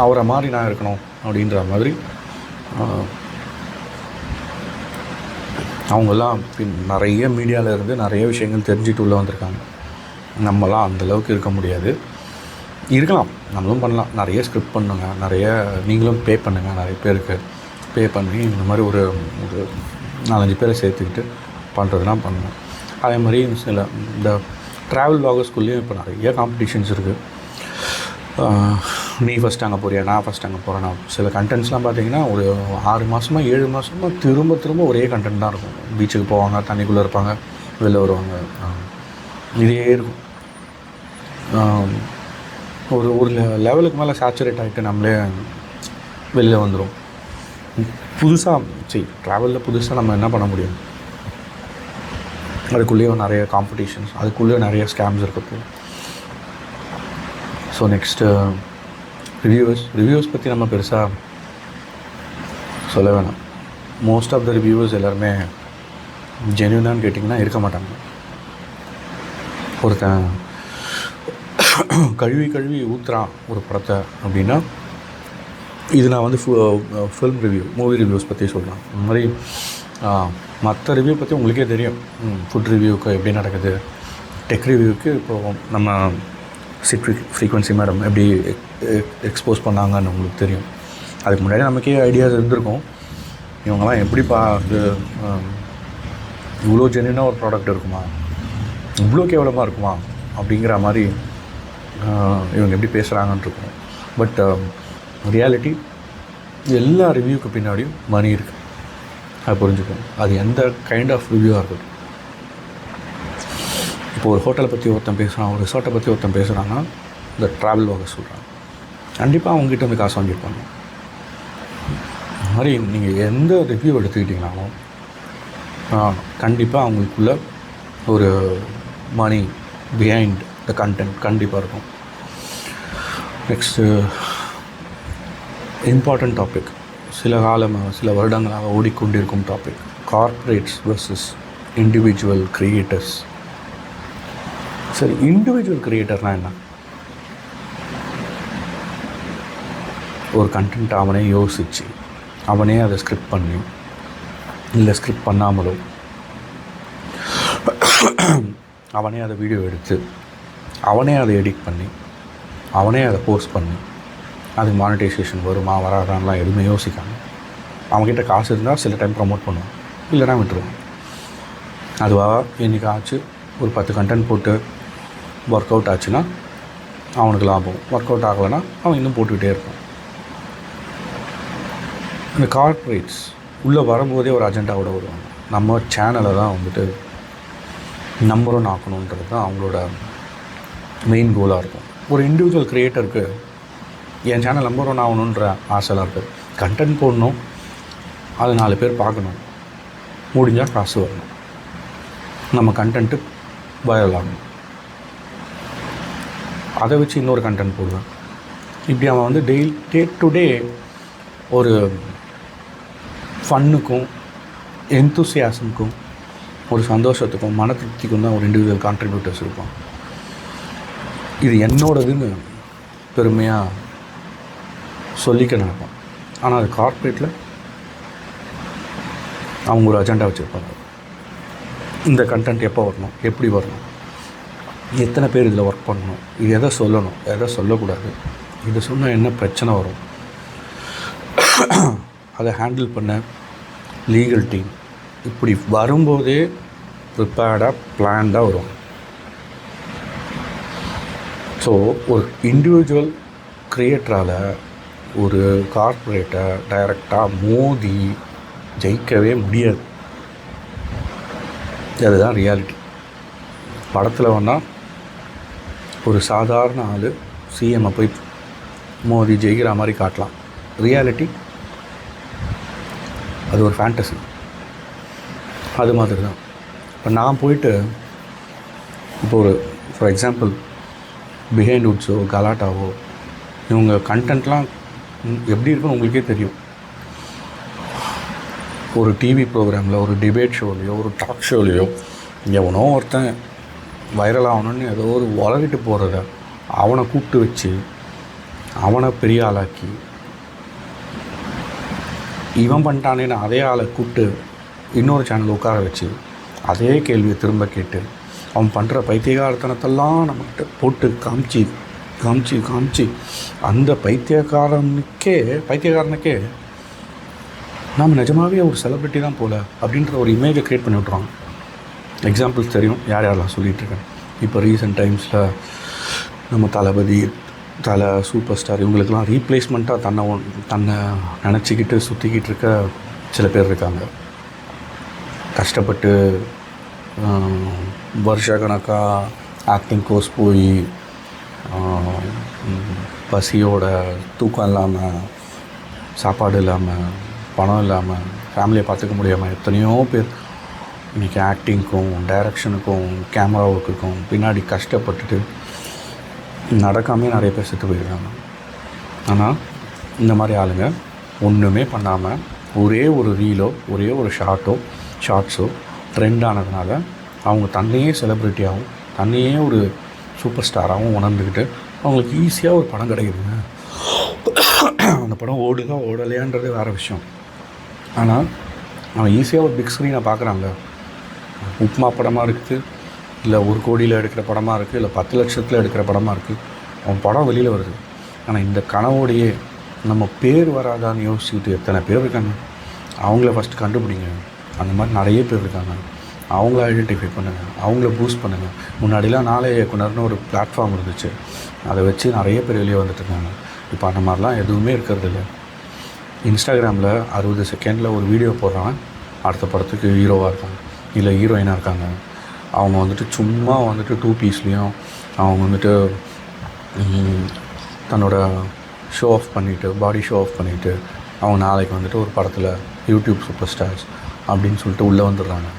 அவரை மாதிரி நான் இருக்கணும் அப்படின்ற மாதிரி. அவங்கெல்லாம் நிறைய மீடியாவில் இருந்து நிறைய விஷயங்கள் தெரிஞ்சுட்டு உள்ளே வந்திருக்காங்க. நம்மலாம் அந்தளவுக்கு இருக்க முடியாது. இருக்கலாம், நம்மளும் பண்ணலாம். நிறைய ஸ்கிரிப்ட் பண்ணுங்க, நிறைய நீங்களும் பே பண்ணுங்கள். நிறைய பேருக்கு பே பண்ணி இந்த மாதிரி ஒரு 4-5 பேரை சேர்த்துக்கிட்டு பண்ணுறதுலாம் பண்ணணும். அதே மாதிரி சில இந்த ட்ராவல் வ்ளாகர்ஸ்குள்ளேயும் இப்போ நிறைய காம்படிஷன்ஸ் இருக்குது. நீ ஃபஸ்ட் அங்கே போறியா, நான் ஃபஸ்ட் அங்கே போகிறேன்னா. சில கண்டென்ட்ஸ்லாம் பார்த்தீங்கன்னா ஒரு 6 மாதமாக 7 மாதமாக திரும்ப ஒரே கண்டென்ட் தான் இருக்கும். பீச்சுக்கு போவாங்க, தண்ணிக்குள்ளே இருப்பாங்க, வெளில வருவாங்க, இதே இருக்கும். ஒரு லெவலுக்கு மேலே சேச்சுரேட் ஆகிட்டு நம்மளே வெளியில் வந்துடும். புதுசாக ட்ராவலில் புதுசாக நம்ம என்ன பண்ண முடியும்? அதுக்குள்ளேயே நிறைய காம்படிஷன்ஸ், அதுக்குள்ளேயே நிறைய ஸ்கேம்ஸ் இருக்கப்போ. ஸோ நெக்ஸ்ட்டு ரிவ்யூஸ் பற்றி நம்ம பெருசாக சொல்ல வேணாம். மோஸ்ட் ஆஃப் த ரிவ்யூவர்ஸ் எல்லாருமே ஜென்யூனான்னு கேட்டிங்கன்னா இருக்க மாட்டாங்க. ஒருத்தன் கழுவி ஊற்றுறான் ஒரு படத்தை அப்படின்னா, இது நான் வந்து ஃபில்ம் ரிவ்யூ, மூவி ரிவ்யூஸ் பற்றி சொல்கிறேன். இந்த மாதிரி மற்ற ரிவ்யூ பற்றி உங்களுக்கே தெரியும். ஃபுட் ரிவ்யூவுக்கு எப்படி நடக்குது, டெக் ரிவ்யூவுக்கு இப்போது நம்ம சிட் ஃப்ரீக்வன்சி மேடம் எப்படி எக்ஸ்போஸ் பண்ணாங்கன்னு உங்களுக்கு தெரியும். அதுக்கு முன்னாடி நமக்கே ஐடியாஸ் இருந்திருக்கும், இவங்கெல்லாம் எப்படிப்பா இது இவ்வளோ ஜென்யூனாக ஒரு ப்ராடக்ட் இருக்குமா, இவ்வளோ கேவலமாக இருக்குமா அப்படிங்கிற மாதிரி இவங்க எப்படி பேசுகிறாங்கன்னு இருக்கும். பட் ரியாலிட்டி எல்லா ரிவ்யூக்கு பின்னாடியும் மணி இருக்குது, அது புரிஞ்சுக்கணும். அது எந்த கைண்ட் ஆஃப் ரிவ்யூவாக இருக்கட்டும். இப்போ ஒரு ஹோட்டலை பற்றி ஒருத்தன் பேசுகிறான், ஒரு ரிசார்ட்டை பற்றி ஒருத்தன் பேசுகிறான்னா இந்த ட்ராவல் வாக சொல்கிறான். கண்டிப்பாக அவங்ககிட்ட வந்து காசு வாங்கியிருப்பாங்க. அது மாதிரி நீங்கள் எந்த ரிவ்யூ எடுத்துக்கிட்டிங்கனாலும் கண்டிப்பாக அவங்களுக்குள்ள ஒரு மணி பிஹைண்ட் த கண்டென்ட் கண்டிப்பாக இருக்கும். நெக்ஸ்ட்டு இம்பார்ட்டண்ட் டாபிக், சில வருடங்களாக ஓடிக்கொண்டிருக்கும் topic, corporates versus individual creators. சரி, இண்டிவிஜுவல் கிரியேட்டர்னால் என்ன? ஒரு கண்டென்ட் அவனே யோசித்து அவனே அதை ஸ்கிரிப்ட் பண்ணி இல்லை ஸ்கிரிப்ட் பண்ணாமலோ அவனே அதை வீடியோ எடுத்து அவனே அதை எடிட் பண்ணி அவனே அதை போஸ்ட் பண்ணி அதுக்கு மானிட்டைசேஷன் வருமா வராதான்லாம் எதுவுமே யோசிக்காமல் அவங்ககிட்ட காசு இருந்தால் சில டைம் ப்ரமோட் பண்ணுவான், இல்லைனா விட்டுருவான். அதுவாக இன்றைக்கி ஆச்சு ஒரு 10 கண்டென்ட் போட்டு ஒர்க் அவுட் ஆச்சுன்னா அவனுக்கு லாபம், ஒர்க் அவுட் ஆகலைன்னா அவன் இன்னும் போட்டுக்கிட்டே இருப்பான். இந்த கார்ப்பரேட்ஸ் உள்ளே வரும்போதே ஒரு அஜெண்டாவோட வருவாங்க. நம்ம சேனலை தான் வந்துட்டு நம்பர் 1 ஆக்கணுன்றது தான் அவங்களோட மெயின் கோலாக இருக்கும். ஒரு இண்டிவிஜுவல் க்ரியேட்டருக்கு என் சேனல் நம்பர் 1 ஆகணுன்ற ஆசைலாம் இருக்குது. கண்டென்ட் போடணும், அது 4 பேர் பார்க்கணும், முடிஞ்சால் காசு வரணும், நம்ம கண்டென்ட்டு வைரல் ஆகணும், அதை வச்சு இன்னொரு கண்டென்ட் போடுவேன். இப்படி அவன் வந்து டே டு டே ஒரு ஃபன்னுக்கும் எந்தூசியாசமுக்கும் ஒரு சந்தோஷத்துக்கும் மன திருப்திக்கும் தான் ஒரு இண்டிவிஜுவல் கான்ட்ரிபியூட்டர்ஸ் இருப்பான். இது என்னோடதுன்னு பெருமையாக சொல்லிக்க நினைப்பான். ஆனால் அது கார்ப்பரேட்டில் அவங்க ஒரு அஜெண்டா வச்சுருப்பாங்க. இந்த கண்டென்ட் எப்போ வரணும், எப்படி வரணும், எத்தனை பேர் இதில் ஒர்க் பண்ணணும், இது எதை சொல்லணும், எதை சொல்லக்கூடாது, இதை சொன்னால் என்ன பிரச்சனை வரும், அதை ஹேண்டில் பண்ண லீகல் டீம், இப்படி வரும்போதே ப்ரிப்பேர்டாக பிளான்டாக வரும். ஸோ ஒரு இண்டிவிஜுவல் க்ரியேட்டரால் ஒரு கார்ப்பரேட்டை டைரெக்டாக மோதி ஜெயிக்கவே முடியாது. அதுதான் ரியாலிட்டி. படத்தில் வேணால் ஒரு சாதாரண ஆள் சிஎம்மை போய் மோதி ஜெயிக்கிற மாதிரி காட்டலாம். ரியாலிட்டி அது ஒரு ஃபேண்டசி. அது மாதிரி தான் இப்போ நான் போயிட்டு இப்போ ஒரு ஃபார் எக்ஸாம்பிள் பிஹைண்ட் வுட்ஸோ கலாட்டாவோ இவங்க கண்டென்ட்லாம் எப்படி இருக்குன்னு உங்களுக்கே தெரியும். ஒரு டிவி ப்ரோக்ராமில், ஒரு டிபேட் ஷோலையோ, ஒரு டாக் ஷோலையோ எவனோ ஒருத்தன் வைரல் ஆகணுன்னு ஏதோ ஒரு வளர்கிட்டு போகிறத அவனை கூப்பிட்டு வச்சு அவனை பெரிய ஆளாக்கி இவன் பண்ணிட்டானேன்னு அதே ஆளை கூப்பிட்டு இன்னொரு சேனல் உட்கார வச்சு அதே கேள்வியை திரும்ப கேட்டு அவன் பண்ணுற பைத்தியகாரத்தனத்தெல்லாம் நம்மகிட்ட போட்டு காமிச்சு அந்த பைத்தியக்காரனுக்கே நாம் நிஜமாகவே ஒரு செலிப்ரிட்டி தான் போல் அப்படின்ற ஒரு இமேஜை க்ரியேட் பண்ணி விட்ருவாங்க. எக்ஸாம்பிள்ஸ் தெரியும் யார் யாரெல்லாம் சொல்லிகிட்ருக்கேன். இப்போ ரீசெண்ட் டைம்ஸில் நம்ம தலை சூப்பர் ஸ்டார் இவங்களுக்கெல்லாம் ரீப்ளேஸ்மெண்ட்டாக தன்னை நினச்சிக்கிட்டு சுற்றிக்கிட்டு இருக்க சில பேர் இருக்காங்க. கஷ்டப்பட்டு வருஷ கணக்காக ஆக்டிங் கோர்ஸ் போய் பசியோட தூக்கம் இல்லாமல், சாப்பாடு இல்லாமல், பணம் இல்லாமல், ஃபேமிலியை பார்த்துக்க முடியாமல் எத்தனையோ பேர் இன்றைக்கி ஆக்டிங்க்கும் டைரக்ஷனுக்கும் கேமரா ஒர்க்குக்கும் பின்னாடி கஷ்டப்பட்டுட்டு நடக்காமே நிறைய பேர் செத்து போயிருக்காங்க. ஆனால் இந்த மாதிரி ஆளுங்க ஒன்றுமே பண்ணாமல் ஒரே ஒரு ரீலோ ஒரே ஒரு ஷார்ட்ஸோ ட்ரெண்ட் ஆனதுனால அவங்க தன்னையே செலிப்ரிட்டியாகவும் தன்னையே ஒரு சூப்பர் ஸ்டாராகவும் உணர்ந்துக்கிட்டு அவங்களுக்கு ஈஸியாக ஒரு படம் கிடைக்குதுங்க. அந்த படம் ஓடலையான்றது வேறு விஷயம். ஆனால் அவன் ஈஸியாக ஒரு பிக் ஸ்க்ரீனை பார்க்குறாங்க. உப்மா படமாக இருக்குது, இல்லை 1 கோடியில் எடுக்கிற படமாக இருக்குது, இல்லை 10 லட்சத்தில் எடுக்கிற படமாக இருக்குது. அவன் படம் வெளியில் வருது. ஆனால் இந்த கனவோடையே நம்ம பேர் வராதான்னு யோசிச்சுக்கிட்டு எத்தனை பேர் இருக்காங்க. அவங்கள ஃபஸ்ட்டு கண்டுபிடிங்க. அந்த மாதிரி நிறைய பேர் இருக்காங்க. அவங்கள ஐடென்டிஃபை பண்ணுங்கள், அவங்கள பூஸ்ட் பண்ணுங்கள். முன்னாடிலாம் நாளே இயக்குனர்னு ஒரு பிளாட்ஃபார்ம் இருந்துச்சு. அதை வச்சு நிறைய பேர் வெளியே வந்துட்டுருக்காங்க. இப்போ அந்த மாதிரிலாம் எதுவுமே இருக்கிறது இல்லை. இன்ஸ்டாகிராமில் 60 செகண்டில் ஒரு வீடியோ போடுறாங்க, அடுத்த படத்துக்கு ஹீரோவாக இருக்காங்க, இல்லை ஹீரோயினாக இருக்காங்க. அவங்க வந்துட்டு சும்மா வந்துட்டு 2 பீஸ்லேயும் அவங்க வந்துட்டு தன்னோட ஷோ ஆஃப் பண்ணிவிட்டு, பாடி ஷோ ஆஃப் பண்ணிவிட்டு, அவங்க நாளைக்கு வந்துட்டு ஒரு படத்தில் யூடியூப் சூப்பர் ஸ்டார்ஸ் அப்படின்னு சொல்லிட்டு உள்ளே வந்துடுறாங்க.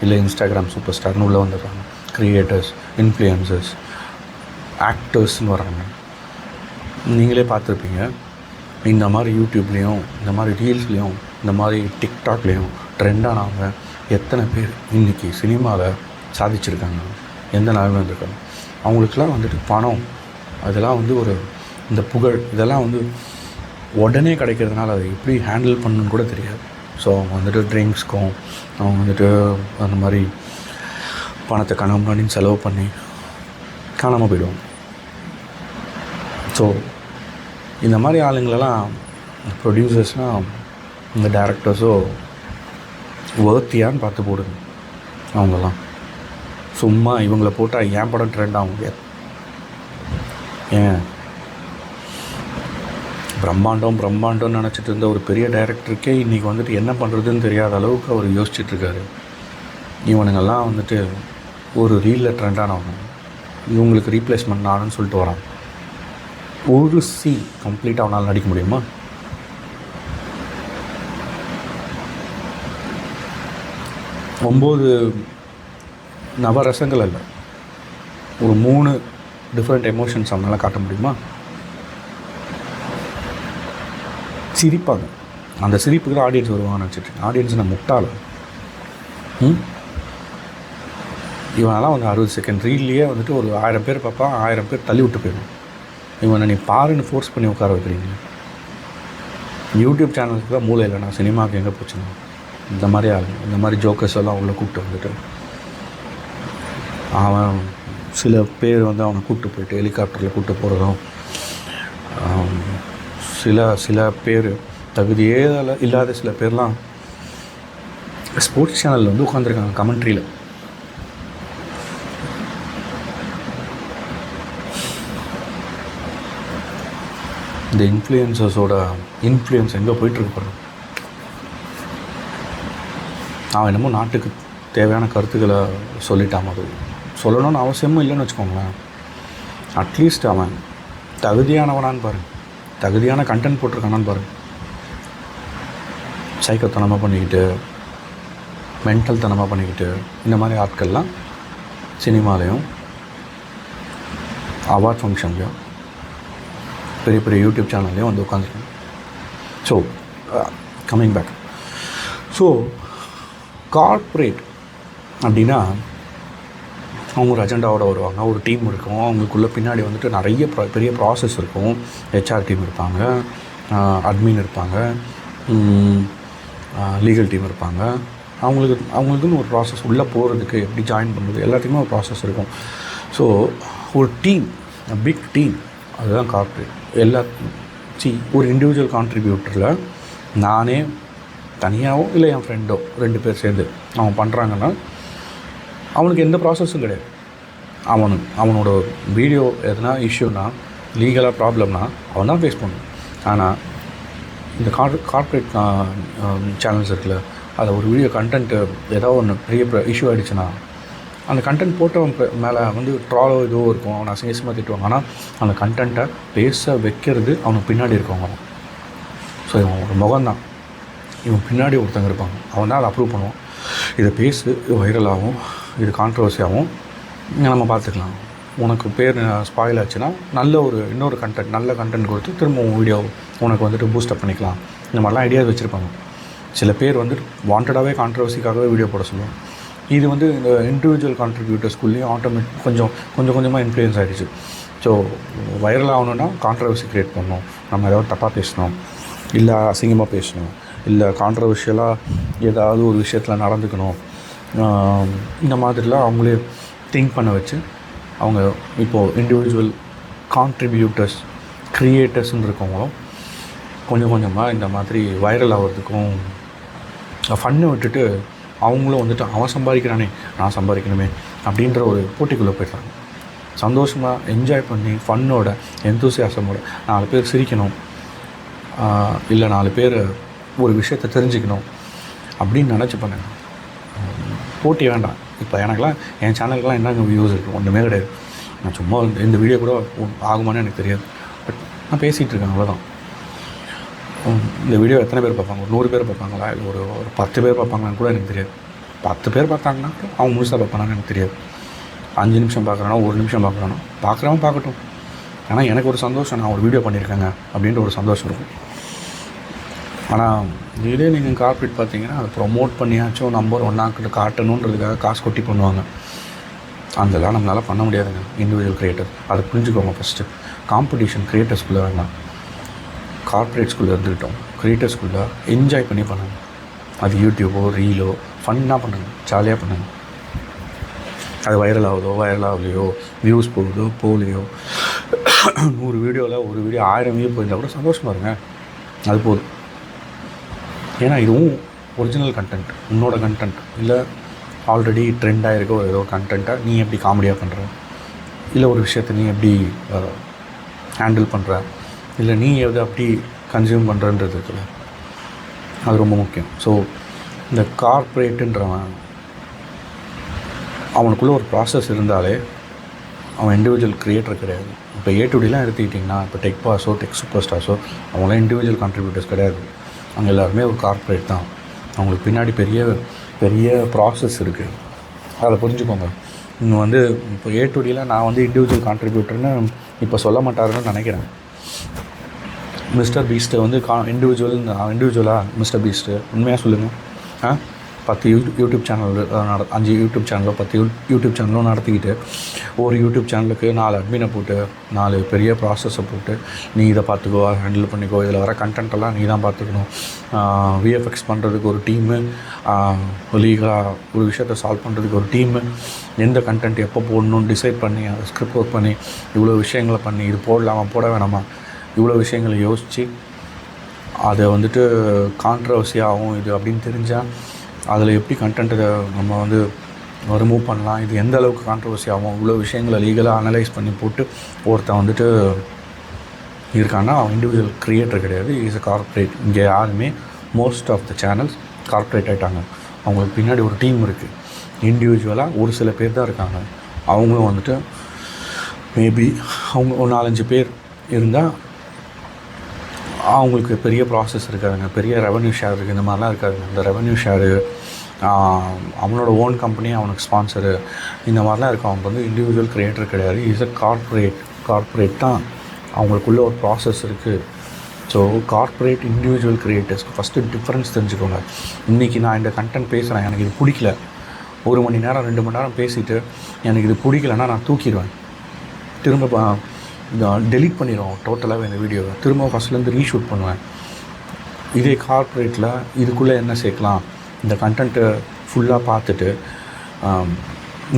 இல்லை இன்ஸ்டாகிராம் சூப்பர் ஸ்டார்னு உள்ளே வந்துடுறாங்க. க்ரியேட்டர்ஸ், இன்ஃப்ளூயன்சர்ஸ், ஆக்டர்ஸ்னு வராங்க. நீங்களே பார்த்துருப்பீங்க, இந்த மாதிரி யூடியூப்லேயும், இந்த மாதிரி ரீல்ஸ்லேயும், இந்த மாதிரி டிக்டாக்லேயும் ட்ரெண்டானவங்க எத்தனை பேர் இன்றைக்கி சினிமாவில் சாதிச்சிருக்காங்க, எந்த நிலைமை இருக்காங்க. அவங்களுக்கெல்லாம் வந்துட்டு பணம், அதெல்லாம் வந்து ஒரு இந்த புகழ், இதெல்லாம் வந்து உடனே கிடைக்கிறதுனால அதை எப்படி ஹேண்டில் பண்ணணுன்னு கூட தெரியாது. ஸோ அவங்க வந்துட்டு ட்ரிங்க்ஸ்க்கும், அவங்க வந்துட்டு அந்த மாதிரி பணத்தை கணவன் செலவு பண்ணி காணாமல் போயிடுவாங்க. ஸோ இந்த மாதிரி ஆளுங்களெல்லாம் ப்ரொடியூசர்ஸ்னால், இந்த டேரக்டர்ஸோ வர்த்தியான்னு பார்த்து போடுங்க. அவங்கெல்லாம் சும்மா இவங்கள போட்டால் ஏன் படம் ட்ரெண்ட் ஆக முடியாது. ஏன் பிரம்மாண்டம்னு நினச்சிட்டு இருந்த ஒரு பெரிய டைரக்டருக்கே இன்றைக்கி வந்துட்டு என்ன பண்ணுறதுன்னு தெரியாத அளவுக்கு அவர் யோசிச்சுட்ருக்காரு. இவனுங்கெல்லாம் வந்துட்டு ஒரு ரீலில் ட்ரெண்டானவங்க, இவங்களுக்கு ரீப்ளேஸ்மெண்ட் நானுன்னு சொல்லிட்டு வரான். ஒரு கம்ப்ளீட்டாக அவனால் நடிக்க முடியுமா? ஒம்பது நவரசங்கள் அல்ல, ஒரு 3 டிஃப்ரெண்ட் எமோஷன்ஸ் அவனால் காட்ட முடியுமா? சிரிப்பாங்க. அந்த சிரிப்புக்கு தான் ஆடியன்ஸ் வருவாங்கன்னு வச்சுட்டு, ஆடியன்ஸ் நான் முட்டாள. இவனெல்லாம் வந்து 60 செகண்ட் ரீல்லையே வந்துட்டு ஒரு 1000 பேர் பார்ப்பான், 1000 பேர் தள்ளி விட்டு போயிடும். இவனை நீ பாருன்னு ஃபோர்ஸ் பண்ணி உட்கார வைக்கிறீங்க. யூடியூப் சேனலுக்கு தான் மூளை இல்லைண்ணா, சினிமாவுக்கு எங்கே போச்சுன்னா இந்த மாதிரி ஆகும். இந்த மாதிரி ஜோக்கர்ஸ் எல்லாம் உள்ளே கூப்பிட்டு வந்துட்டு அவன் சில பேர் வந்து அவனை கூப்பிட்டு போயிட்டு ஹெலிகாப்டரில் கூப்பிட்டு போகிறதும், சில பேர் தகுதியே இல்லாத சில பேர்லாம் ஸ்போர்ட்ஸ் சேனலில் வந்து உட்காந்துருக்காங்க கமெண்ட்ரியில். இந்த இன்ஃப்ளூயன்சர்ஸோட இன்ஃப்ளூயன்ஸ் எங்கே போயிட்டுருக்கு பாருங்க. அவன் என்னமோ நாட்டுக்கு தேவையான கருத்துக்களை சொல்லிட்டான். அது சொல்லணும்னு அவசியமும் இல்லைன்னு வச்சுக்கோங்களேன். அட்லீஸ்ட் அவன் தகுதியானவனான்னு பாருங்கள், தகுதியான கண்டென்ட் போட்டிருக்கானான்னு பாருங்கள். சைக்கத்தனமாக பண்ணிக்கிட்டு, மென்டல் தனமாக பண்ணிக்கிட்டு, இந்த மாதிரி ஆட்கள்லாம் சினிமாலேயும் அவார்ட் ஃபங்க்ஷன்லேயும் பெரிய பெரிய யூடியூப் சேனல்லையும் வந்து உட்காந்துருக்காங்க. So coming back, so corporate அப்படின்னா அவங்க ஒரு அஜெண்டாவோட வருவாங்க. ஒரு டீம் இருக்கும், அவங்களுக்குள்ளே பின்னாடி வந்துட்டு நிறைய பெரிய ப்ராசஸ் இருக்கும். ஹெச்ஆர் டீம் இருப்பாங்க, அட்மின் இருப்பாங்க, லீகல் டீம் இருப்பாங்க. அவங்களுக்குன்னு ஒரு ப்ராசஸ், உள்ளே போகிறதுக்கு எப்படி ஜாயின் பண்ணுறது எல்லாத்துக்குமே ஒரு ப்ராசஸ் இருக்கும். ஸோ ஒரு டீம், பிக் டீம், அதுதான் கார்ப்பரேட். ஒரு இண்டிவிஜுவல் கான்ட்ரிபியூட்டரில் நானே தனியாகவோ இல்லை என் ஃப்ரெண்டோ 2 பேர் சேர்ந்து அவன் பண்ணுறாங்கன்னா அவனுக்கு எந்த ப்ராசஸும் கிடையாது. அவனோட வீடியோ எதனா இஷ்யூனா, லீகலாக ப்ராப்ளம்னா அவன் தான் ஃபேஸ் பண்ணணும். ஆனால் இந்த கார்ப்பரேட் சேனல்ஸ் இருக்குல்ல, அதில் ஒரு வீடியோ கண்டென்ட்டு ஏதாவது ஒன்று பெரிய இஷ்யூ ஆகிடுச்சுன்னா அந்த கண்டென்ட் போட்டவன் மேலே வந்து ட்ராலோ ஏதோ இருக்கும், அவனை அசிங்கமாக திட்டுவாங்க. ஆனால் அந்த கண்டென்ட்டை பேச வைக்கிறது அவனுக்கு பின்னாடி இருக்கவங்க தான். ஸோ இவன் ஒரு முகம்தான், இவன் பின்னாடி ஒருத்தங்க இருப்பாங்க, அவன் தான் அதை அப்ரூவ் பண்ணுவான். இதை பேசு, இது வைரலாகும், இது கான்ட்ரவர்சியாகவும் நம்ம பார்த்துக்கலாம். உனக்கு பேர் ஸ்பாயில் ஆச்சுன்னா இன்னொரு கண்டென்ட், நல்ல கண்டென்ட் கொடுத்து திரும்ப வீடியோ உனக்கு வந்துட்டு பூஸ்டப் பண்ணிக்கலாம். இந்த மாதிரிலாம் ஐடியாஸ் வச்சுருப்பாங்க. சில பேர் வந்துட்டு வாண்டடாகவே கான்ட்ரவர்சிக்காகவே வீடியோ போட சொல்லுவாங்க. இது வந்து இந்த இண்டிவிஜுவல் கான்ட்ரிபியூட்டர்ஸ்குள்ளேயும் கொஞ்சமாக இன்ஃப்ளூயன்ஸ் ஆகிடுச்சு. ஸோ வைரல் ஆகணுன்னா கான்ட்ரவர்சி க்ரியேட் பண்ணணும், நம்ம ஏதாவது தப்பாக பேசணும், இல்லை அசிங்கமாக பேசணும், இல்லை கான்ட்ரவர்ஷியலாக ஏதாவது ஒரு விஷயத்தில் நடந்துக்கணும். இந்த மாதிரிலாம் அவங்களே திங்க் பண்ண வச்சு அவங்க இப்போது இண்டிவிஜுவல் கான்ட்ரிபியூட்டர்ஸ், க்ரியேட்டர்ஸ்ன்னு இருக்கவங்களும் கொஞ்சமாக இந்த மாதிரி வைரல் ஆகிறதுக்கும் ஃபன்னை விட்டுட்டு அவங்களும் வந்துட்டு அவன் சம்பாதிக்கிறானே நான் சம்பாதிக்கணுமே அப்படின்ற ஒரு போட்டிக்குள்ளே போய்ட்டாங்க. சந்தோஷமாக என்ஜாய் பண்ணி ஃபன்னோட எந்தூசியாசமோட 4 பேர் சிரிக்கணும், இல்லை 4 பேர் ஒரு விஷயத்தை தெரிஞ்சுக்கணும் அப்படின்னு நினச்சி பண்ணேன். போட்டி வேண்டாம். இப்போ எனக்குலாம் என் சேனலுக்குலாம் என்னங்க வியூஸ் இருக்குது, ஒன்றுமே கிடையாது. நான் சும்மா இந்த வீடியோ கூட ஆகுமான்னு எனக்கு தெரியாது. பட் நான் பேசிகிட்டு இருக்கேன், அவ்வளோதான். இந்த வீடியோ எத்தனை பேர் பார்ப்பாங்க? ஒரு 100 பேர் பார்ப்பாங்களா, இல்லை ஒரு 10 பேர் பார்ப்பாங்களான்னு கூட எனக்கு தெரியாது. 10 பேர் பார்த்தாங்கன்னா அவங்க முழுசாக பார்ப்பானான்னு எனக்கு தெரியாது. 5 நிமிஷம் பார்க்குறானோ 1 நிமிஷம் பார்க்குறானோ பார்க்குறவன் பார்க்கட்டும். ஆனால் எனக்கு ஒரு சந்தோஷம், நான் ஒரு வீடியோ பண்ணியிருக்கேங்க அப்படின்ற ஒரு சந்தோஷம் இருக்கும். ஆனால் இதே நீங்கள் கார்ப்பரேட் பார்த்தீங்கன்னா அதை ப்ரொமோட் பண்ணியாச்சும் நம்பர் ஒன்னாக்கிட்டு காட்டணுன்றதுக்காக காசு கொட்டி பண்ணுவாங்க. அதெல்லாம் நம்மளால் பண்ண முடியாதுங்க. இண்டிவிஜுவல் க்ரியேட்டர் அதை புரிஞ்சுக்கோங்க. ஃபஸ்ட்டு காம்படிஷன் க்ரியேட்டர்ஸ்குள்ளே வேண்டாம், கார்ப்பரேட்ஸ்குள்ளே இருந்துக்கிட்டோம். க்ரியேட்டர்ஸ்குள்ளே என்ஜாய் பண்ணி பண்ணுங்க. அது யூடியூபோ ரீலோ ஃபன்னாக பண்ணுங்க, ஜாலியாக பண்ணுங்க. அது வைரல் ஆகலையோ, வியூஸ் போகலையோ 100 வீடியோவில் ஒரு வீடியோ 1000 வியூ போயிருந்தால் கூட சந்தோஷமாக இருங்க, அது போதும். ஏன்னா இதுவும் ஒரிஜினல் கண்டென்ட், உன்னோட கண்டென்ட் இல்லை, ஆல்ரெடி ட்ரெண்ட் ஆகிருக்க ஏதோ கண்டென்ட்டாக நீ எப்படி காமெடியாக பண்ணுற, இல்லை ஒரு விஷயத்தை நீ எப்படி ஹேண்டில் பண்ணுற, இல்லை நீ எதை அப்படி கன்சியூம் பண்ணுறன்றது இருக்குல்ல, அது ரொம்ப முக்கியம். ஸோ இந்த கார்ப்பரேட்டுன்றவன் அவனுக்குள்ளே ஒரு ப்ராசஸ் இருந்தாலே அவன் இண்டிவிஜுவல் க்ரியேட்டர் கிடையாது. இப்போ ஏ2டிலாம் எடுத்துக்கிட்டிங்கன்னா, இப்போ டெக் பாஸோ டெக் சூப்பர் ஸ்டார்ஸோ அவங்களாம் இண்டிவிஜுவல் கான்ட்ரிபியூட்டர்ஸ் கிடையாது. அவங்க எல்லாருமே ஒரு கார்ப்பரேட் தான். அவங்களுக்கு பின்னாடி பெரிய ப்ராசஸ் இருக்குது, அதை புரிஞ்சுக்கோங்க. இன்னும் இப்போ ஏ2டியில் நான் இண்டிவிஜுவல் கான்ட்ரிபியூட்டர்னு இப்போ சொல்ல மாட்டாருன்னு நினைக்கிறேன். மிஸ்டர் பீஸ்ட்டு இண்டிவிஜுவலாக மிஸ்டர் பீஸ்ட்டு உண்மையாக சொல்லுங்கள், 10 யூடியூப் சேனல் 5 யூடியூப் சேனலோ 10 யூடியூப் சேனலும் நடத்திக்கிட்டு ஒரு யூடியூப் சேனலுக்கு 4 அட்மினை போட்டு 4 பெரிய ப்ராசஸை போட்டு நீ இதை பார்த்துக்கோ, ஹேண்டில் பண்ணிக்கோ, இதில் வர கண்டென்ட்டெல்லாம் நீ தான் பார்த்துக்கணும், விஎஃப்எக்ஸ் பண்ணுறதுக்கு ஒரு டீமு, லீகலாக ஒரு விஷயத்தை சால்வ் பண்ணுறதுக்கு ஒரு டீமு, எந்த கண்டென்ட் எப்போ போடணும்னு டிசைட் பண்ணி அதை ஸ்கிரிப்ட் ஒர்க் பண்ணி இவ்வளோ விஷயங்களை பண்ணி இது போடலாமா போட வேணாமா இவ்வளோ விஷயங்களை யோசித்து அதை கான்ட்ரவர்சியாகவும் இது அப்படின்னு தெரிஞ்சால் அதில் எப்படி கண்டென்ட்டை நம்ம ரிமூவ் பண்ணலாம், இது எந்த அளவுக்கு கான்ட்ரவர்சி ஆகும், இவ்வளோ விஷயங்களை லீகலாக அனலைஸ் பண்ணி போட்டு ஒருத்தன் இருக்கான்னா அவன் இண்டிவிஜுவல் க்ரியேட்டர் கிடையாது, இஸ் அ கார்ப்பரேட். இங்கே யாருமே most of the channels corporate ஆகிட்டாங்க. அவங்களுக்கு பின்னாடி ஒரு டீம் இருக்குது. இண்டிவிஜுவலாக ஒரு சில பேர் தான் இருக்காங்க. அவங்களும் மேபி அவங்க ஒரு 4-5 பேர் இருந்தால் அவங்களுக்கு பெரிய ப்ராசஸ் இருக்காதுங்க, பெரிய ரெவன்யூ ஷேர் இருக்குது, இந்த மாதிரிலாம் இருக்காதுங்க. இந்த ரெவன்யூ ஷேரு, அவனோட ஓன் கம்பெனி அவனுக்கு ஸ்பான்சரு, இந்த மாதிரிலாம் இருக்கும். அவங்க இண்டிவிஜுவல் க்ரியேட்டர் கிடையாது, இஸ் அ கார்ப்பரேட் தான். அவங்களுக்குள்ள ஒரு ப்ராசஸ் இருக்குது. ஸோ கார்ப்பரேட் இண்டிவிஜுவல் க்ரியேட்டர்ஸ்க்கு ஃபஸ்ட்டு டிஃப்ரென்ஸ் தெரிஞ்சுக்கோங்க. இன்றைக்கி நான் இந்த கண்டென்ட் பேசுகிறேன், எனக்கு இது பிடிக்கல, 1 மணி நேரம் 2 மணி நேரம் பேசிவிட்டு எனக்கு இது பிடிக்கலன்னா நான் தூக்கிடுவேன், திரும்ப டெலீட் பண்ணிடுவோம் டோட்டலாகவே இந்த வீடியோவை, திரும்ப ஃபஸ்ட்லேருந்து ரீஷூட் பண்ணுவேன். இதே கார்ப்பரேட்டில் இதுக்குள்ளே என்ன சேர்க்கலாம், இந்த கண்டென்ட்டை ஃபுல்லாக பார்த்துட்டு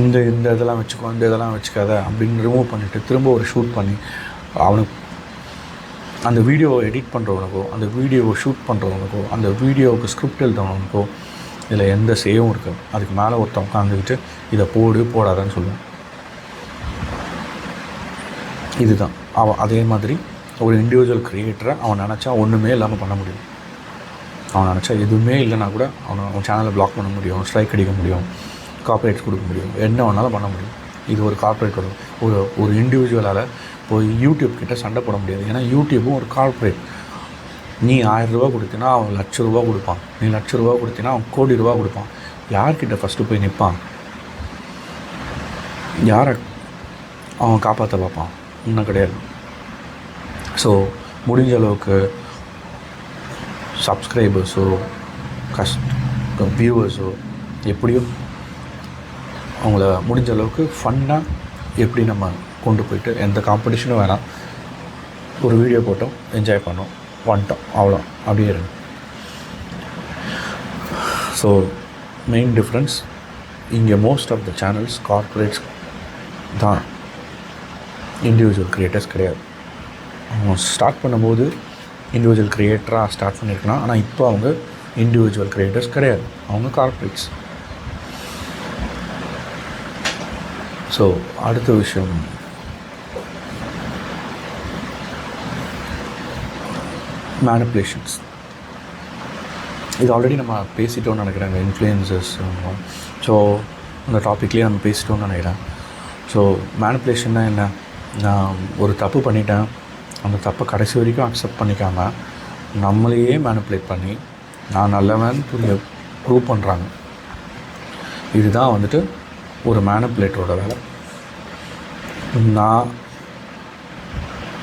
இந்த இதெல்லாம் வச்சுக்கோ, இந்த இதெல்லாம் வச்சுக்காத அப்படின்னு ரிமூவ் பண்ணிவிட்டு திரும்ப ஒரு ஷூட் பண்ணி அவனுக்கு அந்த வீடியோவை எடிட் பண்ணுறவனுக்கோ, அந்த வீடியோவை ஷூட் பண்ணுறவனுக்கோ, அந்த வீடியோவுக்கு ஸ்கிரிப்ட் எழுதுறவனுக்கோ இதில் எந்த சேவும் இருக்காது. அதுக்கு மேலே ஒருத்தன் உட்காந்துக்கிட்டு இதை போடாதான்னு சொல்லுவேன். இதுதான் அதே மாதிரி ஒரு இண்டிவிஜுவல் க்ரியேட்டரை அவன் நினச்சா ஒன்றுமே இல்லாமல் பண்ண முடியும். அவன் நினச்சா எதுவுமே இல்லைனா கூட அவன் சேனலை பிளாக் பண்ண முடியும், ஸ்ட்ரைக் அடிக்க முடியும், கார்ப்பரேட்ஸ் கொடுக்க முடியும், என்ன வேணாலும் பண்ண முடியும். இது ஒரு கார்ப்பரேட்டோட ஒரு இண்டிவிஜுவலால் போய் யூடியூப் கிட்ட சண்டை போட முடியாது. ஏன்னா யூடியூப்பும் ஒரு கார்ப்பரேட். நீ 1000 ரூபா கொடுத்தினா அவன் 1,00,000 ரூபா கொடுப்பான், நீ 1,00,000 ரூபா கொடுத்தினா அவன் 1,00,00,000 ரூபா கொடுப்பான். யார்கிட்ட ஃபஸ்ட்டு போய் நிற்பான், யாரை அவன் காப்பாற்ற பார்ப்பான்? இன்னும் கிடையாது. ஸோ முடிஞ்ச அளவுக்கு சப்ஸ்கிரைபர்ஸோ வியூவர்ஸோ எப்படியோ அவங்கள முடிஞ்ச அளவுக்கு ஃபன்னாக எப்படி நம்ம கொண்டு போயிட்டு எந்த காம்படிஷனும் வேணாம், ஒரு வீடியோ போட்டோம், என்ஜாய் பண்ணோம், வந்துட்டோம், அவ்வளோ அப்படியே இருக்கு. ஸோ மெயின் டிஃப்ரென்ஸ் இங்கே most of the channels corporates தான், இண்டிவிஜுவல் க்ரியேட்டர்ஸ் கிடையாது. அவங்க ஸ்டார்ட் பண்ணும்போது இண்டிவிஜுவல் க்ரியேட்டராக ஸ்டார்ட் பண்ணியிருக்கலாம், ஆனால் இப்போ அவங்க இண்டிவிஜுவல் க்ரியேட்டர்ஸ் கிடையாது, அவங்க கார்ப்பரேட்ஸ். ஸோ அடுத்த விஷயம் மேனிப்புலேஷன்ஸ். இது ஆல்ரெடி நம்ம பேசிட்டோம்னு நினைக்கிறேன், இன்ஃப்ளூயன்சர்ஸ். ஸோ அந்த டாப்பிக்லேயே நம்ம பேசிட்டோம்னு நினைக்கிறேன். ஸோ மேனிப்புலேஷன்னா என்ன, நான் ஒரு தப்பு பண்ணிட்டேன், அந்த தப்பை கடைசி வரைக்கும் அக்செப்ட் பண்ணிக்காமல் நம்மளையே மேனிப்புலேட் பண்ணி நான் நல்லவன் ப்ரூவ் பண்ணுறாங்க. இதுதான் வந்துட்டு ஒரு மேனிப்புலேட்டரோட வேலை. நான்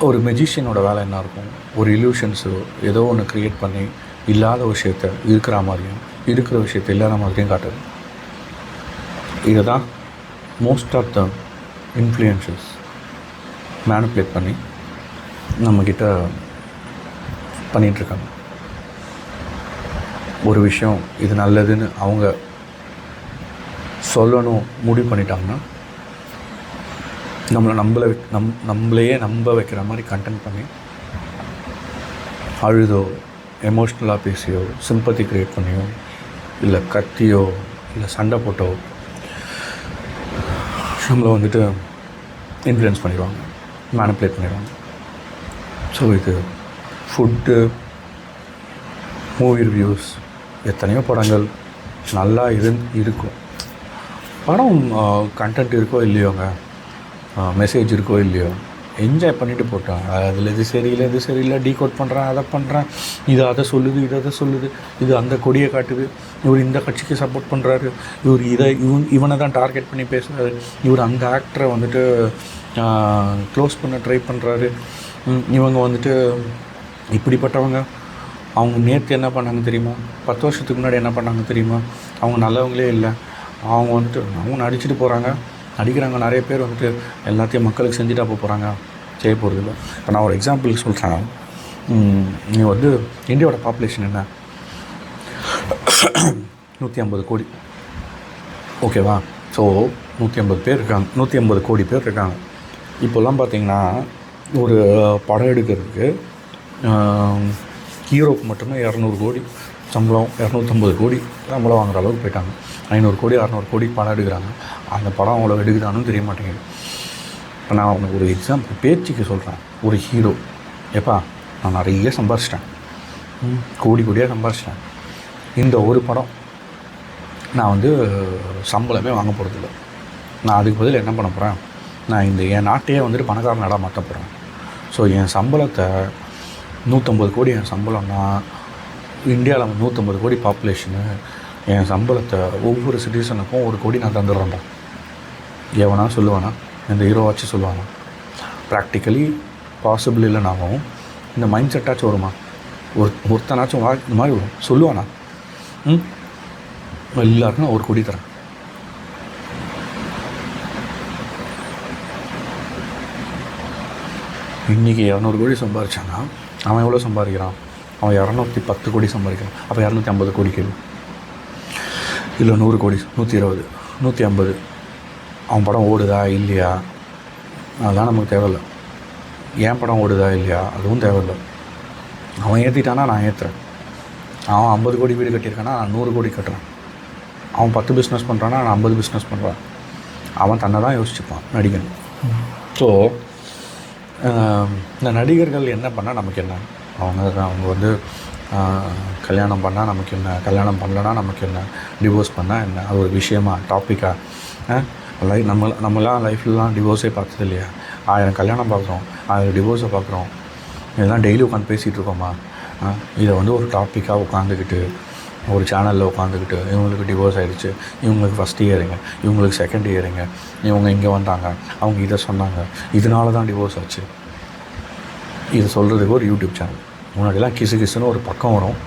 ஒரு மெஜிஷியனோட வேலை என்ன இருக்கும், ஒரு இல்யூஷன்ஸோ ஏதோ ஒன்று க்ரியேட் பண்ணி இல்லாத விஷயத்த இருக்கிற மாதிரியும் இருக்கிற விஷயத்த இல்லாத மாதிரியும் காட்டுது. இதை தான் most of the influences manipulate பண்ணி நம்மக்கிட்ட பண்ணிகிட்ருக்காங்க. ஒரு விஷயம் இது நல்லதுன்னு அவங்க சொல்லணும் முடிவு பண்ணிட்டாங்கன்னா நம்மளையே நம்ப வைக்கிற மாதிரி கண்டென்ட் பண்ணி அழுதோ எமோஷ்னலாக பேசியோ சிம்பத்தி க்ரியேட் பண்ணியோ இல்லை கத்தியோ இல்லை சண்டை போட்டோ நம்மளை வந்துட்டு இன்ஃப்ளூயன்ஸ் பண்ணிடுவாங்க, மேனிப்புலேட் பண்ணிடுவாங்க. ஸோ இது ஃபுட்டு, மூவி ரிவ்யூஸ், எத்தனையோ படங்கள் நல்லா இருக்கும். படம் கண்டென்ட் இருக்கோ இல்லையோங்க, மெசேஜ் இருக்கோ இல்லையோ, என்ஜாய் பண்ணிவிட்டு போட்டான். அதில் இது சரியில்லை டீகோட் பண்ணுறேன், அதை பண்ணுறேன், இது அதை சொல்லுது, இது அதை சொல்லுது, இது அந்த கொடியை காட்டுது, இவர் இந்த கட்சிக்கு சப்போர்ட் பண்ணுறாரு, இவர் இவனை தான் டார்கெட் பண்ணி பேசுகிறாரு, இவர் அந்த ஆக்டரை வந்துட்டு க்ளோஸ் பண்ண ட்ரை பண்ணுறாரு, இவங்க வந்துட்டு இப்படிப்பட்டவங்க, அவங்க நேற்று என்ன பண்ணாங்க தெரியுமா, 10 வருஷத்துக்கு முன்னாடி என்ன பண்ணாங்க தெரியுமா, அவங்க நல்லவங்களே இல்லை, அவங்க வந்துட்டு அவங்க நடிச்சுட்டு போகிறாங்க, நடிக்கிறாங்க. நிறைய பேர் வந்துட்டு எல்லாத்தையும் மக்களுக்கு செஞ்சுட்டு அப்போ போகிறாங்க, செய்ய போகிறது இல்லை. இப்போ நான் ஒரு எக்ஸாம்பிளுக்கு சொல்கிறேன். நீ வந்து இந்தியாவோட பாப்புலேஷன் என்ன, 150 கோடி, ஓகேவா? ஸோ 150 பேர் இருக்காங்க, 150 கோடி பேர் இருக்காங்க. இப்போல்லாம் பார்த்திங்கன்னா ஒரு படம் எடுக்கிறதுக்கு ஹீரோக்கு மட்டுமே 200 கோடி சம்பளம், 250 கோடி சம்பளம் வாங்குற அளவுக்கு போயிட்டாங்க. 500 கோடி 600 கோடி படம் எடுக்கிறாங்க. அந்த படம் அவ்வளோ எடுக்குதான்னு தெரிய மாட்டேங்குது. இப்போ நான் உனக்கு ஒரு எக்ஸாம்பிள் பேச்சுக்கு சொல்கிறேன். ஒரு ஹீரோ, எப்பா நான் நிறைய சம்பாரிச்சிட்டேன், கோடியாக சம்பாரிச்சிட்டேன், இந்த ஒரு படம் நான் வந்து சம்பளமே வாங்க போகிறதில்ல, நான் அதுக்கு பதில் என்ன பண்ண போகிறேன், நான் என் நாட்டையே வந்துட்டு பணக்கார நாடாக மாற்ற போகிறேன். ஸோ என் சம்பளத்தை 150 கோடி என் சம்பளம்னா, இந்தியாவில் 150 கோடி பாப்புலேஷனு, என் சம்பளத்தை ஒவ்வொரு சிட்டிசனுக்கும் 1 கோடி நான் தந்துடுறேன்டா. எவனா சொல்லுவானா? இந்த ஹீரோவாச்சும் சொல்லுவானா? ப்ராக்டிக்கலி பாசிபிள் இல்லைனாலும் இந்த மைண்ட் செட்டாச்சும் வருமா? ஒருத்தனாச்சும் இந்த மாதிரி வரும், சொல்லுவானா? எல்லாருக்கும் நான் 1 கோடி தரேன். இன்றைக்கி 200 கோடி சம்பாதிச்சானா அவன் எவ்வளோ சம்பாதிக்கிறான்? அவன் 210 கோடி சம்பாதிக்கிறான். அப்போ 250 கோடி கேள்வி இல்லை, 100 கோடி, 120, 150. அவன் படம் ஓடுதா இல்லையா அதெல்லாம் நமக்கு தேவையில்லை. ஏன் படம் ஓடுதா இல்லையா அதுவும் தேவையில்லை. அவன் ஏற்றிட்டானா நான் ஏற்றுறேன். அவன் 50 கோடி வீடு கட்டியிருக்கானா நான் 100 கோடி கட்டுறேன். அவன் 10 பிஸ்னஸ் பண்ணுறான்னா நான் 50 பிஸ்னஸ் பண்ணுறேன். அவன் தன்னை தான் யோசிச்சுப்பான் நடிகன். ஸோ இந்த நடிகர்கள் என்ன பண்ணால் நமக்கு என்ன, அவங்க வந்து கல்யாணம் பண்ணால் நமக்கு என்ன, கல்யாணம் பண்ணலன்னா நமக்கு என்ன, டிவோர்ஸ் பண்ணால் என்ன, அது ஒரு விஷயமா, டாப்பிக்காக? நம்மளாம் லைஃப்லலாம் டிவோர்ஸே பார்த்தது இல்லையா? 1000 கல்யாணம் பார்க்குறோம், 1000 டிவோர்ஸை பார்க்குறோம். இதெல்லாம் டெய்லி உட்காந்து பேசிகிட்டு இருக்கோமா? இதை வந்து ஒரு டாப்பிக்காக உட்காந்துக்கிட்டு ஒரு சேனலில் உட்காந்துக்கிட்டு இவங்களுக்கு டிவோர்ஸ் ஆகிடுச்சு, இவங்களுக்கு ஃபஸ்ட் இயருங்க, இவங்களுக்கு செகண்ட் இயருங்க, இவங்க இங்கே வந்தாங்க, அவங்க இதை சொன்னாங்க, இதனால தான் டிவோர்ஸ் ஆச்சு, இதை சொல்கிறதுக்கு ஒரு யூடியூப் சேனல். முன்னாடிலாம் கிசு கிசுன்னு ஒரு பக்கம் வரும்,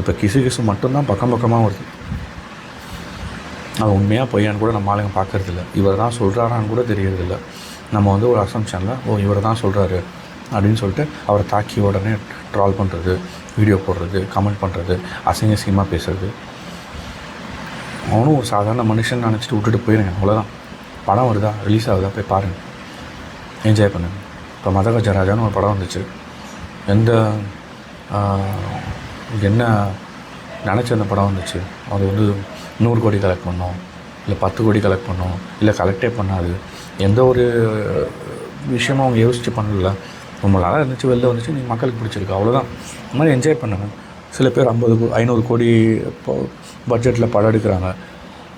இப்போ கிசு கிசு மட்டும்தான் பக்கமாக வருது. அது உண்மையாக பொய்யான்னு கூட நம்ம ஆளுங்க பார்க்குறதில்ல. இவர் தான் சொல்கிறாரான்னு கூட தெரியறதில்ல. நம்ம வந்து ஒரு அசம்ஷனில் இவர் தான் சொல்கிறாரு அப்படின்னு சொல்லிட்டு அவரை தாக்கி உடனே ட்ரால் பண்ணுறது, வீடியோ போடுறது, கமெண்ட் பண்ணுறது, அசிங்கமாக பேசுறது. அவனும் ஒரு சாதாரண மனுஷன் நினச்சிட்டு விட்டுட்டு போயிருங்க, அவ்வளோதான். படம் வருதா, ரிலீஸ் ஆகுதா, போய் பாருங்கள், என்ஜாய் பண்ணுங்கள். இப்போ மதகஜராஜான்னு ஒரு படம் வந்துச்சு. என்ன நினச்ச அந்த படம் வந்துச்சு, அது வந்து 100 கோடி கலெக்ட் பண்ணோம், இல்லை 10 கோடி கலெக்ட் பண்ணோம், இல்லை கலெக்டே பண்ணாது. எந்த ஒரு விஷயமும் அவங்க யோசித்து பண்ணல. நம்மளால் இருந்துச்சு, வெளில வந்துச்சு, நீங்கள் மக்களுக்கு பிடிச்சிருக்கு, அவ்வளோதான். இந்த மாதிரி என்ஜாய் பண்ணுங்கள். சில பேர் 500 கோடி பட்ஜெட்டில் படம் எடுக்கிறாங்க.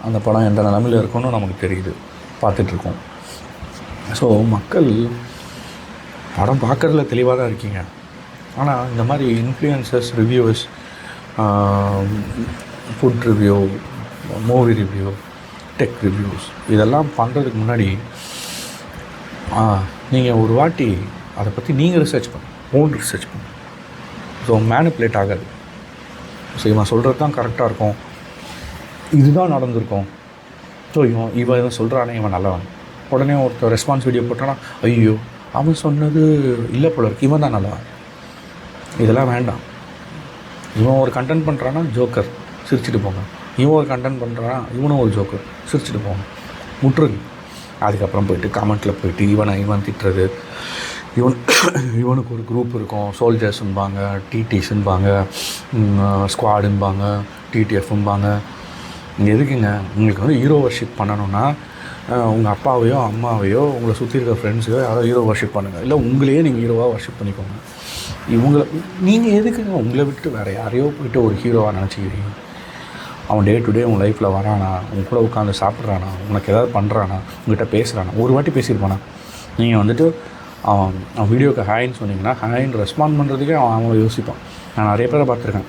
அந்த படம் எந்த நிலமையில் இருக்குன்னு நமக்கு தெரியுது, பார்த்துட்ருக்கோம். ஸோ மக்கள் படம் பார்க்குறதுல தெளிவாக தான் இருக்கீங்க. ஆனால் இந்த மாதிரி influencers, reviewers, food review, movie review, tech reviews இதெல்லாம் பண்ணுறதுக்கு முன்னாடி நீங்கள் ஒரு வாட்டி அதை பற்றி நீங்கள் ரிசர்ச் பண்ணுங்கள், ஓன் ரிசர்ச் பண்ணுங்கள். ஸோ மேனிப்புலேட் ஆகாது. ஸோ இவன் சொல்கிறது தான் கரெக்டாக இருக்கும், இதுதான் நடந்திருக்கும், ஸோ இவன் சொல்கிறானே இவன் நல்லவன், உடனே ஒருத்தர் ரெஸ்பான்ஸ் வீடியோ போட்டானா ஐயோ அவன் சொன்னது இல்லை போல இருக்கு, இவன் தான் நல்லவன். இதெல்லாம் வேண்டாம். இவன் ஒரு கண்டென்ட் பண்ணுறான்னா ஜோக்கர், சிரிச்சுட்டு போங்க. இவன் ஒரு கண்டென்ட் பண்ணுறான்னா இவனும் ஒரு ஜோக்கர், சிரிச்சுட்டு போங்க, முட்டுருங்க. அதுக்கப்புறம் போய்ட்டு கமெண்ட்டில் போய்ட்டு இவன் திட்டுறது, இவனுக்கு ஒரு குரூப் இருக்கும், சோல்ஜர்ஸும்பாங்க, டிடிஸும்பாங்க, ஸ்குவாடும்பாங்க, டிடிஎஃப்ம்பாங்க. இங்கே எதுக்குங்க? உங்களுக்கு வந்து ஹீரோ வர்ஷிப் பண்ணணுன்னா உங்கள் அப்பாவையோ அம்மாவையோ உங்களை சுற்றி இருக்க ஃப்ரெண்ட்ஸையோ யாரோ ஹீரோ வர்ஷிப் பண்ணுங்கள், இல்லை உங்களையே நீங்கள் ஹீரோவாக வர்ஷிப் பண்ணிக்கோங்க. நீங்கள் எதுக்குங்க உங்களை விட்டு வேறு யாரையோ போய்ட்டு ஒரு ஹீரோவாக நினச்சிக்கிறீங்க? அவன் டே டு டே உங்கள் லைஃப்பில் வரானா, உங்க கூட உட்காந்து சாப்பிட்றானா, உனக்கு எதாவது பண்ணுறானா, உங்கள்கிட்ட பேசுகிறானா, ஒரு வாட்டி பேசியிருப்பானா? நீங்கள் வந்துட்டு அவன் வீடியோக்கு ஹாய்ன்னு சொன்னீங்கன்னா ஹாய்ன்னு ரெஸ்பாண்ட் பண்ணுறதுக்கே அவன் யோசிப்பான். நான் நிறைய பேரை பார்த்துருக்கேன்.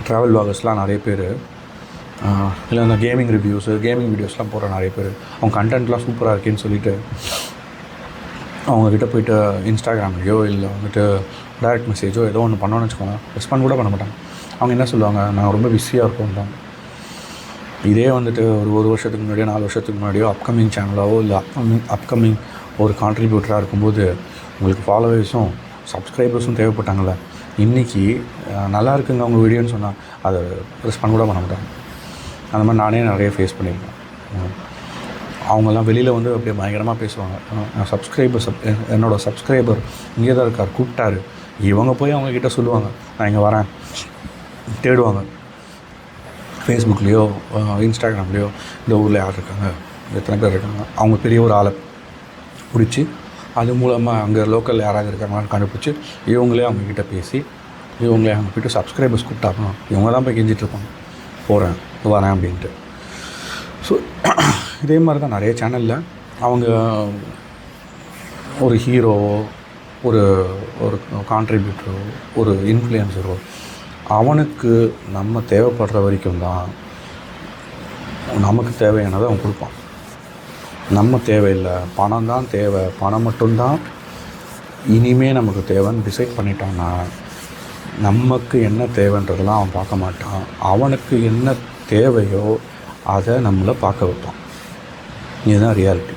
ட்ராவல் வாகர்ஸ்லாம் நிறைய பேர், இல்லை இந்த கேமிங் ரிவ்யூஸு, கேமிங் வீடியோஸ்லாம் போடுற நிறைய பேர், அவங்க கண்டென்ட்லாம் சூப்பராக இருக்கேன்னு சொல்லிவிட்டு அவங்கக்கிட்ட போய்ட்டு இன்ஸ்டாகிராம்லையோ இல்லை வந்துட்டு டைரக்ட் மெசேஜோ ஏதோ ஒன்று பண்ணோன்னு வச்சுக்கோங்க, ரெஸ்பாண்ட் கூட பண்ண மாட்டாங்க. அவங்க என்ன சொல்லுவாங்க, நாங்கள் ரொம்ப பிஸியாக இருக்கோம் தான். இதே வந்துட்டு ஒரு வருஷத்துக்கு முன்னாடியோ 4 வருஷத்துக்கு முன்னாடியோ அப்கமிங் சேனலாவோ இல்லை அப்கமிங் ஒரு கான்ட்ரிபியூட்டராக இருக்கும்போது உங்களுக்கு ஃபாலோவர்ஸும் சப்ஸ்கிரைபர்ஸும் தேவைப்பட்டாங்கள்ல. இன்றைக்கி நல்லா இருக்குங்க உங்கள் வீடியோன்னு சொன்னால் அதை ரெஸ்பாண்ட் கூட பண்ண மாட்டாங்க. அந்த மாதிரி நானே நிறைய ஃபேஸ் பண்ணியிருக்கேன். அவங்கெல்லாம் வெளியில் வந்து அப்படியே பயங்கரமாக பேசுவாங்க. என்னோடய சப்ஸ்கிரைபர் இங்கே தான் இருக்கார், கூப்பிட்டாரு. இவங்க போய் அவங்கக்கிட்ட சொல்லுவாங்க, நான் இங்கே வரேன், தேடுவாங்க ஃபேஸ்புக்லேயோ இன்ஸ்டாகிராம்லேயோ, இந்த ஊரில் யார் இருக்காங்க, எத்தனை பேர் இருக்காங்க, அவங்க பெரிய ஒரு ஆளை பிடிச்சி அது மூலமாக அங்கே லோக்கலில் யாராவது இருக்காங்களான்னு கண்டுபிடிச்சி இவங்களே அவங்கக்கிட்ட பேசி இவங்களே அவங்க போய்ட்டு சப்ஸ்கிரைபர்ஸ் கூப்பிட்டாக்கணும். இவங்க தான் போய் கெஞ்சிட்ருப்பாங்க, போகிறேன் வரேன் அப்படின்ட்டு. ஸோ இதே மாதிரி தான் நிறைய சேனலில் அவங்க ஒரு ஹீரோவோ ஒரு ஒரு கான்ட்ரிபியூட்டரோ ஒரு இன்ஃப்ளூயன்சரோ அவனுக்கு நம்ம தேவைப்படுற வரைக்கும் தான் நமக்கு தேவையானதை அவன் கொடுப்பான். நம்ம தேவையில்லை, பணம் தான் தேவை, பணம் மட்டும்தான் இனிமேல் நமக்கு தேவைன்னு டிசைட் பண்ணிட்டான்னா நமக்கு என்ன தேவைன்றதெல்லாம் அவன் பார்க்க மாட்டான். அவனுக்கு என்ன தேவையோ அதை நம்மளை பார்க்க வைப்பான். இதுதான் ரியாலிட்டி.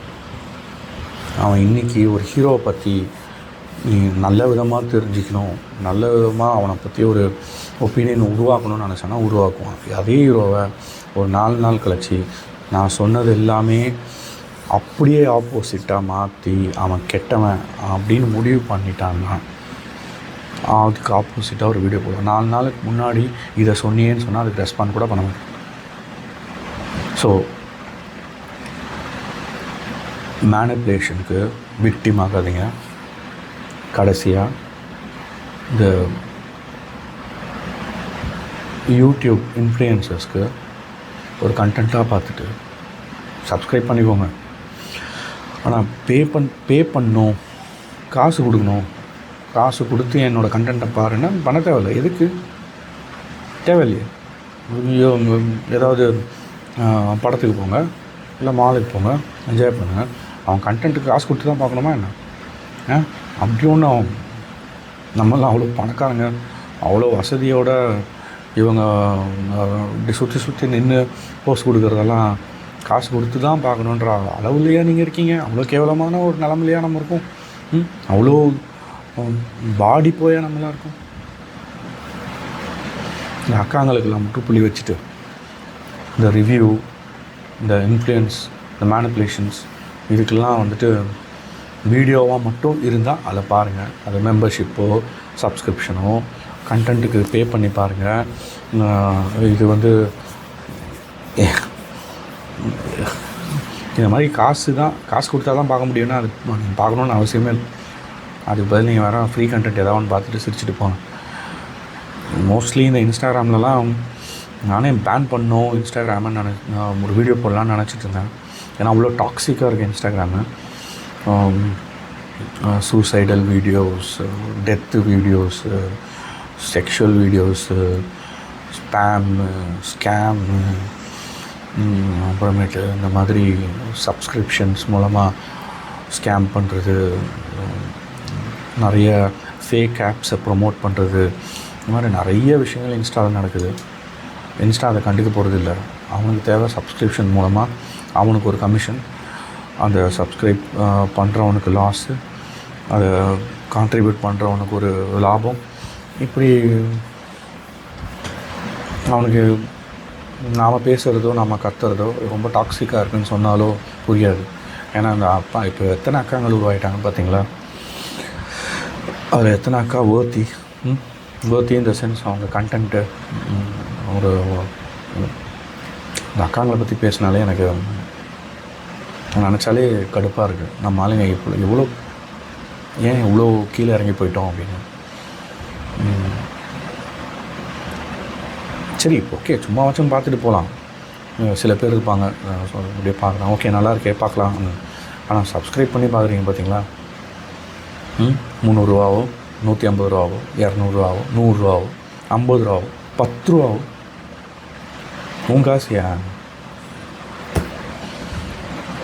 அவன் இன்றைக்கி ஒரு ஹீரோவை பற்றி நீ நல்ல விதமாக தெரிஞ்சுக்கணும், நல்ல விதமாக அவனை பற்றி ஒரு ஒப்பீனியன் உருவாக்கணும்னு நினச்சானா உருவாக்குவான். அதே ஹீரோவை ஒரு 4 நாள் கழிச்சு நான் சொன்னது எல்லாமே அப்படியே ஆப்போசிட்டாக மாற்றி அவன் கெட்டவன் அப்படின்னு முடிவு பண்ணிட்டான்னா அதுக்கு ஆப்போசிட்டாக ஒரு வீடியோ போடுவான். 4 நாளுக்கு முன்னாடி இதை சொன்னியேன்னு சொன்னால் அதுக்கு ரெஸ்பாண்ட் கூட பண்ண மாட்டேன். ஸோ மேனிப்புலேஷனுக்கு விக்டிம் ஆகாதீங்க. கடைசியாக இந்த யூடியூப் இன்ஃப்ளூயன்சர்ஸ்க்கு ஒரு கண்டென்ட்டாக பார்த்துட்டு சப்ஸ்கிரைப் பண்ணிக்கோங்க. ஆனால் பே பண்ணணும், காசு கொடுக்கணும், காசு கொடுத்து என்னோடய கண்டென்ட்டை பாருன்னா பண்ண தேவையில்லை. எதுக்கு தேவையில்லையே? ஏதாவது படத்துக்கு போங்க, இல்லை மாலுக்கு போங்க, என்ஜாய் பண்ணுங்கள். அவன் கண்டென்ட்டுக்கு காசு கொடுத்து தான் பார்க்கணுமா என்ன? அப்படி ஒன்று அவன் நம்மளாம் அவ்வளோ பணக்காரங்க, அவ்வளோ வசதியோட இவங்க சுற்றி நின்று போஸ்ட் கொடுக்குறதெல்லாம் காசு கொடுத்து தான் பார்க்கணுன்ற அளவுலையா நீங்கள் இருக்கீங்க? அவ்வளோ கேவலமான ஒரு நிலமையிலையா நம்ம இருக்கோம்? அவ்வளோ பாடி போயா நம்மளாம் இருக்கும்? இந்த அக்காங்களுக்கெல்லாம் முற்றுப்புள்ளி வச்சுட்டு இந்த ரிவ்யூ, இந்த இன்ஃப்ளூயன்ஸ், இந்த மேனிப்புலேஷன்ஸ் இதுக்கெல்லாம் வந்துட்டு வீடியோவாக மட்டும் இருந்தால் அதை பாருங்கள். அது மெம்பர்ஷிப்போ சப்ஸ்கிரிப்ஷனோ கண்டென்ட்டுக்கு பே பண்ணி பாருங்கள். இது வந்து இந்த மாதிரி காசு கொடுத்தா தான் பார்க்க முடியும்னா அது பார்க்கணுன்னு அவசியமே இல்லை. அதுக்கு பதில் நீங்கள் வேறு ஃப்ரீ கண்டென்ட் ஏதாவது ஒன்று பார்த்துட்டு சிரிச்சுட்டு போங்க. மோஸ்ட்லி இந்த இன்ஸ்டாகிராம்லலாம் நானே பேன் பண்ணோம் இன்ஸ்டாகிராமை ஒரு வீடியோ போடலான்னு நினச்சிட்டு இருந்தேன். ஏன்னா அவ்வளோ டாக்ஸிக்காக இருக்குது Instagram. Suicidal videos, death videos, sexual videos, scam, அப்புறமேட்டு இந்த மாதிரி சப்ஸ்கிரிப்ஷன்ஸ் மூலமாக ஸ்கேம் பண்ணுறது, நிறைய ஃபேக் ஆப்ஸை ப்ரொமோட் பண்ணுறது, இந்த மாதிரி நிறைய விஷயங்கள் இன்ஸ்டாவில் நடக்குது. இன்ஸ்டா அதை கண்டுக்க போகிறது இல்லை. அவனுக்கு தேவை சப்ஸ்கிரிப்ஷன் மூலமாக அவனுக்கு ஒரு கமிஷன், அந்த சப்ஸ்கிரைப் பண்ணுறவனுக்கு லாஸு, அதை கான்ட்ரிபியூட் பண்ணுறவனுக்கு ஒரு லாபம். இப்படி அவனுக்கு நாம் பேசுகிறதோ நாம் கத்துறதோ ரொம்ப டாக்ஸிக்காக இருக்குதுன்னு சொன்னாலோ புரியாது. ஏன்னா அந்த அப்பா இப்போ எத்தனை அக்காங்கள் உருவாகிட்டாங்கன்னு பார்த்தீங்களா? அதில் எத்தனை அக்கா வேர்த்தி இந்த சென்ஸ் அவங்க கண்டென்ட்டு. ஒரு இந்த அக்காங்களை பற்றி பேசினாலே எனக்கு நினச்சாலே கடுப்பாக இருக்குது. நம்ம ஆளுங்க இவ்வளோ கீழே இறங்கி போயிட்டோம் அப்படின்னு. சரி, ஓகே, சும்மா வச்சும் பார்த்துட்டு போகலாம். சில பேர் இருப்பாங்க அப்படியே பார்க்கலாம், ஓகே நல்லா இருக்கே பார்க்கலாம். ஆனால் சப்ஸ்கிரைப் பண்ணி பார்க்குறீங்க பார்த்தீங்களா? 300 150 200 100 50 10 உன் காசியா?